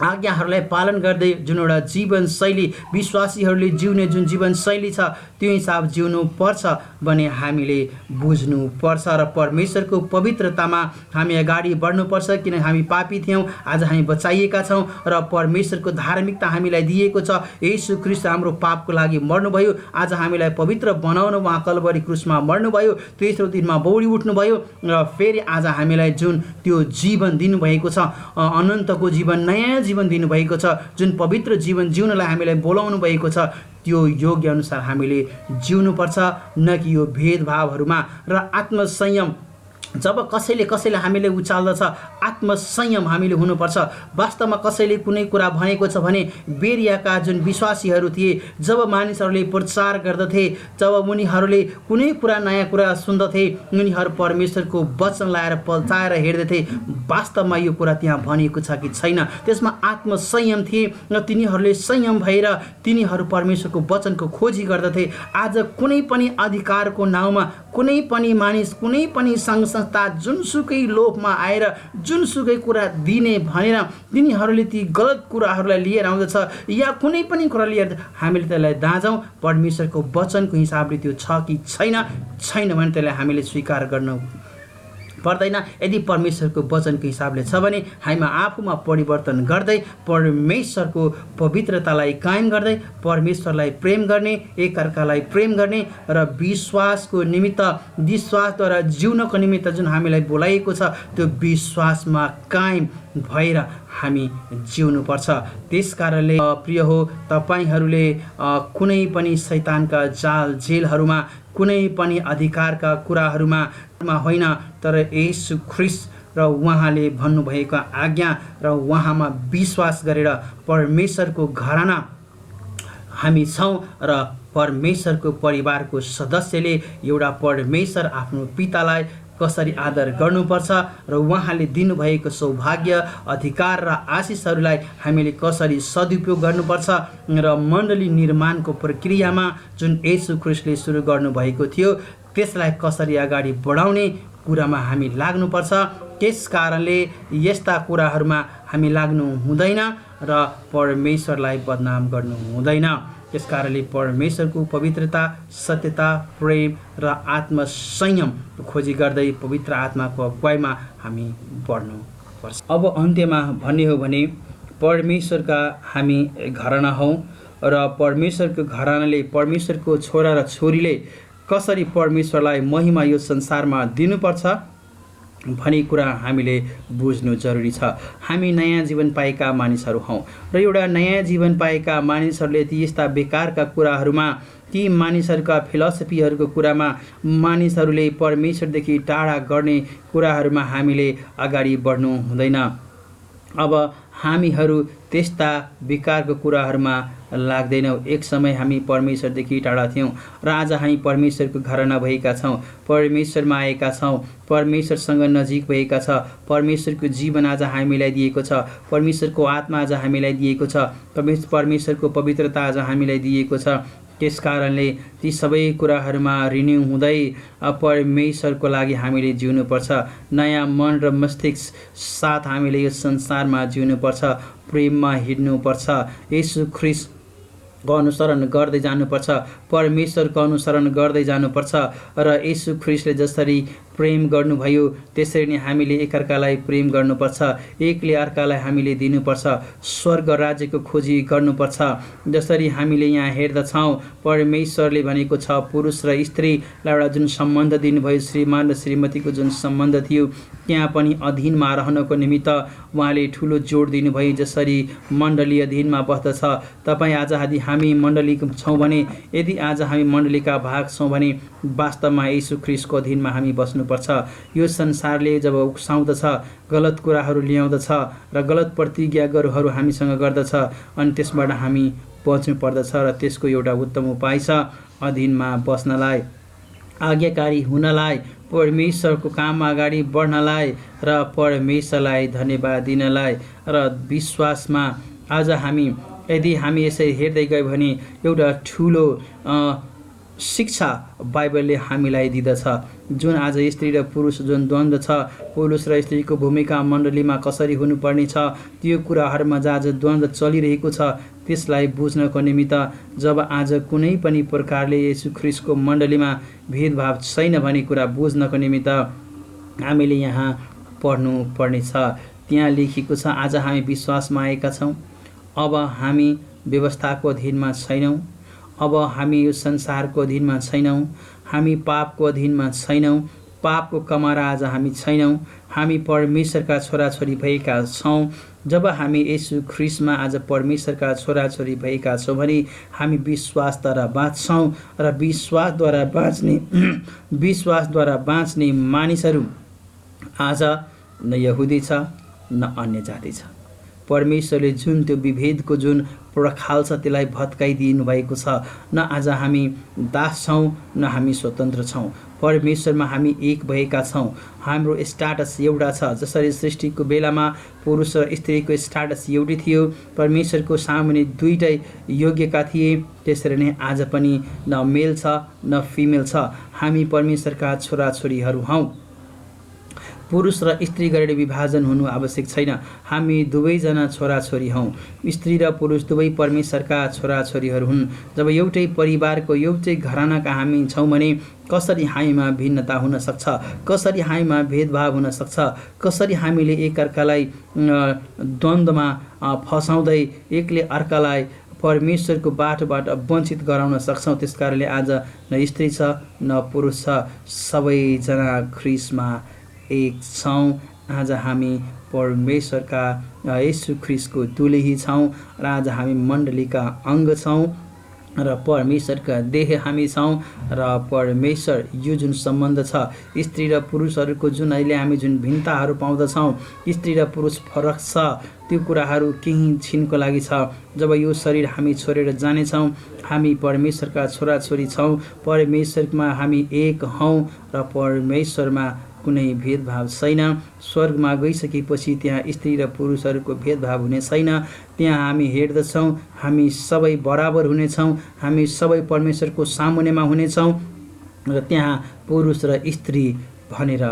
आज्ञाहरूलाई पालन गर्दै जुन एउटा जीवनशैली विश्वासीहरूले जिउने जुन जीवनशैली छ त्यो हिसाब जिउनु पर्छ भने हामीले बुझ्नुपर्छ र परमेश्वरको पवित्रतामा हामी अगाडि बढ्नुपर्छ। किन हामी पापी थियौँ, आज हामी बचाइएका छौँ र परमेश्वरको धार्मिकता हामीलाई दिएको छ। येशू ख्रीष्ट हाम्रो पापको लागि मर्नुभयो, आज हामीलाई पवित्र बनाउन उहाँ कल्वरी क्रुसमा मर्नुभयो, तेस्रो दिनमा बौडी उठ्नुभयो र फेरि आज हामीलाई जुन त्यो जीवन दिनुभएको छ, अनन्तको जीवन, नयाँ जीवन दिनुभएको छ, जुन पवित्र जीवन जिउनलाई हामीलाई बोलाउनु भएको छ त्यो योग्य अनुसार हामीले जिउनुपर्छ, न कि यो भेदभावहरूमा। र आत्मसंयम, जब कसैले हामीले उचाल्दछ आत्मसंयम हामीले हुनुपर्छ। वास्तवमा कसैले कुनै कुरा भनेको छ भने बेरियाका जुन विश्वासीहरू थिए, जब मानिसहरूले प्रचार गर्दथे, जब उनीहरूले कुनै कुरा नयाँ कुरा सुन्दथे, उनीहरू परमेश्वरको वचन लाएर पल्टाएर हेर्दथे वास्तवमा यो कुरा त्यहाँ भनिएको छ कि छैन। त्यसमा आत्मसंयम थिए र तिनीहरूले संयम भएर तिनीहरू परमेश्वरको वचनको खोजी गर्दथे। आज कुनै पनि अधिकारको नाउँमा कुनै पनि मानिस, कुनै पनि सङ्घ संस्था जुनसुकै लोभमा आएर जुनसुकै कुरा दिने भनेर तिनीहरूले ती गलत कुराहरूलाई लिएर आउँदछ या कुनै पनि कुरा लिएर हामीले त्यसलाई दाँजौँ। परमेश्वरको वचनको हिसाबले त्यो छ कि छैन भने त्यसलाई हामीले स्वीकार गर्नु पर्दैन। यदि परमेश्वरको वचनको हिसाबले छ भने हामीमा आफूमा परिवर्तन गर्दै परमेश्वरको पवित्रतालाई कायम गर्दै परमेश्वरलाई प्रेम गर्ने, एकअर्कालाई प्रेम गर्ने र विश्वासको निमित्त, विश्वासद्वारा जिउनको निमित्त जुन हामीलाई बोलाइएको छ त्यो विश्वासमा कायम भएर हामी जिउनुपर्छ। त्यसकारणले प्रिय हो, तपाईहरूले कुनै पनि शैतानका जाल जेलहरूमा, कुनै पनि अधिकारका कुराहरूमा होइन, तर येशू ख्रीष्ट र उहाँले भन्नुभएको आज्ञा र उहाँमा विश्वास गरेर परमेश्वरको घराना हामी छौँ र परमेश्वरको परिवारको सदस्यले एउटा परमेश्वर आफ्नो पितालाई कसरी आदर गर्नुपर्छ र उहाँले दिनुभएको सौभाग्य, अधिकार र आशिषहरूलाई हामीले कसरी सदुपयोग गर्नुपर्छ र मण्डली निर्माणको प्रक्रियामा जुन येशू ख्रीष्टले सुरु गर्नुभएको थियो त्यसलाई कसरी अगाडि बढाउने कुरामा हामी लाग्नुपर्छ। त्यस कारणले यस्ता कुराहरूमा हामी लाग्नु हुँदैन र परमेश्वरलाई बदनाम गर्नु हुँदैन। त्यस कारणले परमेश्वरको पवित्रता, सत्यता, प्रेम र आत्मसंयम खोजी गर्दै पवित्र आत्माको अगुवाईमा हामी बढ्नुपर्छ। अब अन्त्यमा भन्ने हो भने परमेश्वरका हामी घराना हौँ र परमेश्वरको घरानाले, परमेश्वरको छोरा र छोरीले कसरी परमेश्वरलाई महिमा यो संसारमा दिनुपर्छ भन्ने कुरा हामीले बुझ्नु जरुरी छ। हामी नयाँ जीवन पाएका मानिसहरू हौँ र एउटा नयाँ जीवन पाएका मानिसहरूले ती यस्ता बेकारका कुराहरूमा, ती मानिसहरूका फिलोसफीहरूको कुरामा, मानिसहरूले परमेश्वरदेखि टाढा गर्ने कुराहरूमा हामीले अगाडि बढ्नु हुँदैन। अब हामीहरू त्यस्ता बेकारको कुराहरूमा लाग्दैनौँ। एक समय हामी परमेश्वरदेखि टाढा थियौँ र आज हामी परमेश्वरको घराना भएका छौँ, परमेश्वरमा आएका छौँ, परमेश्वरसँग नजिक भएका छ। परमेश्वरको जीवन आज हामीलाई दिएको छ, परमेश्वरको आत्मा आज हामीलाई दिएको छ, परमेश्वरको पवित्रता आज हामीलाई दिएको छ। त्यस कारणले ती सबै कुराहरूमा रिन्यू हुँदै परमेश्वरको लागि हामीले जिउनुपर्छ। नयाँ मन र मस्तिष्क साथ हामीले यो संसारमा जिउनुपर्छ, प्रेममा हिँड्नुपर्छ। येशू ख्रीष्ट को अनुसरण गर्दै जानुपर्छ, परमेश्वरको अनुसरण गर्दै जानुपर्छ र येशू ख्रीष्टले जसरी प्रेम गर्नुभयो त्यसरी नै हामीले एकअर्कालाई प्रेम गर्नुपर्छ, एकले अर्कालाई हामीले दिनुपर्छ, स्वर्ग राज्यको खोजी गर्नुपर्छ। जसरी हामीले यहाँ हेर्दछौँ परमेश्वरले भनेको छ पुरुष र स्त्रीलाई एउटा जुन सम्बन्ध दिनुभयो, श्रीमान र श्रीमतीको जुन सम्बन्ध थियो त्यहाँ पनि अधीनमा रहनको निमित्त उहाँले ठुलो जोड दिनुभयो। जसरी मण्डली अधीनमा बस्दछ, तपाईँ आज हामी मण्डली छौँ भने, यदि आज हामी मण्डलीका भाग छौँ भने वास्तवमा येशू ख्रीष्टको अधीनमा हामी बस्नुपर्छ। यो संसारले जब उक्साउँदछ, गलत कुराहरू ल्याउँदछ र गलत प्रतिज्ञाहरू हामीसँग गर्दछ अनि त्यसबाट हामी बच्नु पर्दछ र त्यसको एउटा उत्तम उपाय छ अधीनमा बस्नलाई, आज्ञाकारी हुनलाई, परमेश्वरको काम अगाडि बढ्नलाई र परमेश्वरलाई धन्यवाद दिनलाई र विश्वासमा। आज यदि हामी यसरी हेर्दै गयो भने एउटा ठुलो शिक्षा बाइबलले हामीलाई दिँदछ। जुन आज स्त्री र पुरुष जुन द्वन्द्व छ, पुरुष र स्त्रीको भूमिका मण्डलीमा कसरी हुनुपर्ने छ, त्यो कुराहरूमा आज द्वन्द्व चलिरहेको छ। त्यसलाई बुझ्नको निमित्त जब आज कुनै पनि प्रकारले येशू ख्रीष्टको मण्डलीमा भेदभाव छैन भन्ने कुरा बुझ्नको निमित्त हामीले यहाँ पढ्नु पर्नेछ। त्यहाँ लेखिएको छ आज हामी विश्वासमा आएका छौँ, अब हामी व्यवस्थाको अधीनमा छैनौँ, अब हामी यो संसारको अधीनमा छैनौँ, हामी पापको अधीनमा छैनौँ, पापको कमारा आज हामी छैनौँ, हामी परमेश्वरका छोराछोरी भएका छौँ। जब हामी येशू ख्रीष्टमा आज परमेश्वरका छोराछोरी भएका छौँ भने हामी विश्वासद्वारा बाँच्छौँ र विश्वासद्वारा बाँच्ने मानिसहरू आज न यहुदी छ न अन्य जाति छ। परमेश्वरले जुन त्यो विभेदको जुन प्रखाल छ त्यसलाई भत्काइदिनु भएको छ। न आज हामी दास छौँ न हामी स्वतन्त्र छौँ, परमेश्वरमा हामी एक भएका छौँ। हाम्रो स्टाटस एउटा छ। जसरी सृष्टिको बेलामा पुरुष र स्त्रीको स्टाटस एउटै थियो, परमेश्वरको सामुन्ने दुईटै योग्यका थिए, त्यसरी नै आज पनि न मेल छ न फिमेल छ। हामी परमेश्वरका छोराछोरीहरू हौँ। पुरुष र स्त्री गरेर विभाजन हुनु आवश्यक छैन। हामी दुवैजना छोराछोरी हौँ। स्त्री र पुरुष दुवै परमेश्वरका छोराछोरीहरू हुन्। जब एउटै परिवारको एउटै घरानाका हामी छौँ भने कसरी हामीमा भिन्नता हुन सक्छ, कसरी हामीमा भेदभाव हुन सक्छ, कसरी हामीले एकअर्कालाई द्वन्द्वमा फसाउँदै एकले अर्कालाई परमेश्वरको बाटोबाट वञ्चित गराउन सक्छौँ। त्यसकारणले आज न स्त्री छ न पुरुष छ, सबैजना ख्रीष्टमा एक छौँ। आज हामी परमेश्वरका येशू ख्रीष्टको दुलही छौँ र आज हामी मण्डलीका अङ्ग छौँ र परमेश्वरका देह हामी छौँ र परमेश्वर यो जुन सम्बन्ध छ स्त्री र पुरुषहरूको जुन अहिले हामी जुन भिन्नताहरू पाउँदछौँ, स्त्री र पुरुष फरक छ, त्यो कुराहरू केही छिनको लागि छ। जब यो शरीर हामी छोडेर जानेछौँ, हामी परमेश्वरका छोराछोरी छौँ, परमेश्वरमा हामी एक हौँ र परमेश्वरमा कुनै भेदभाव छैन। स्वर्गमा गइसकेपछि त्यहाँ स्त्री र पुरुषहरूको भेदभाव हुने छैन। त्यहाँ हामी हेर्दछौँ हामी सबै बराबर हुनेछौँ, हामी सबै परमेश्वरको सामुन्नेमा हुनेछौँ र त्यहाँ पुरुष र स्त्री भनेर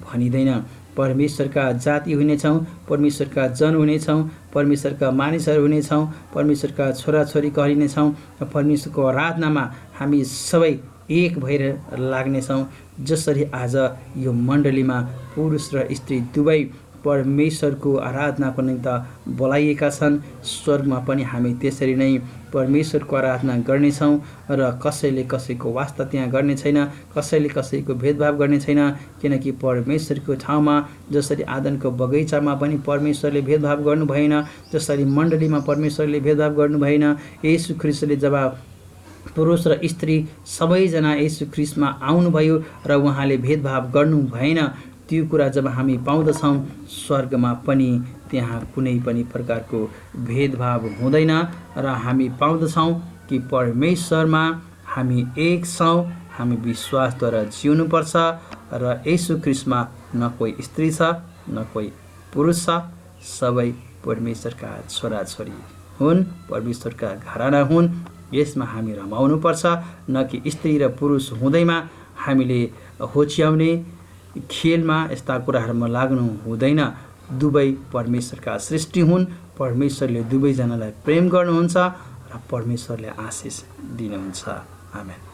भनिँदैन। परमेश्वरका जाति हुनेछौँ, परमेश्वरका जन हुनेछौँ, परमेश्वरका मानिसहरू हुनेछौँ, परमेश्वरका छोराछोरी कहलिनेछौँ र परमेश्वरको आराधनामा हामी सबै एक भएर लाग्नेछौँ। जसरी आज यो मण्डलीमा पुरुष र स्त्री दुवै परमेश्वरको आराधनाको निम्ति बोलाइएका छन्, स्वर्गमा पनि हामी त्यसरी नै परमेश्वरको आराधना गर्नेछौँ र कसैले कसैको वास्ता त्यहाँ गर्ने छैन, कसैले कसैको भेदभाव गर्ने छैन। किनकि परमेश्वरको ठाउँमा जसरी आदनको बगैँचामा पनि परमेश्वरले भेदभाव गर्नु भएन, जसरी मण्डलीमा परमेश्वरले भेदभाव गर्नु भएन। येशू ख्रीष्टले जब पुरुष र स्त्री सबैजना येशू ख्रीष्टमा आउनुभयो र उहाँले भेदभाव गर्नु भएन, त्यो कुरा जब हामी पाउँदछौँ स्वर्गमा पनि त्यहाँ कुनै पनि प्रकारको भेदभाव हुँदैन र हामी पाउँदछौँ कि परमेश्वरमा हामी एक छौँ। हामी विश्वासद्वारा जिउनुपर्छ र येशू ख्रीष्टमा न कोही स्त्री छ न कोही पुरुष छ, सबै परमेश्वरका छोराछोरी हुन्, परमेश्वरका घराना हुन्। यसमा हामी रमाउनुपर्छ, न कि स्त्री र पुरुष हुँदैमा हामीले होच्याउने खेलमा यस्ता कुराहरूमा लाग्नु हुँदैन। दुवै परमेश्वरका सृष्टि हुन्, परमेश्वरले दुवैजनालाई प्रेम गर्नुहुन्छ परमेश्वरले आशिष दिनुहुन्छ। आमेन।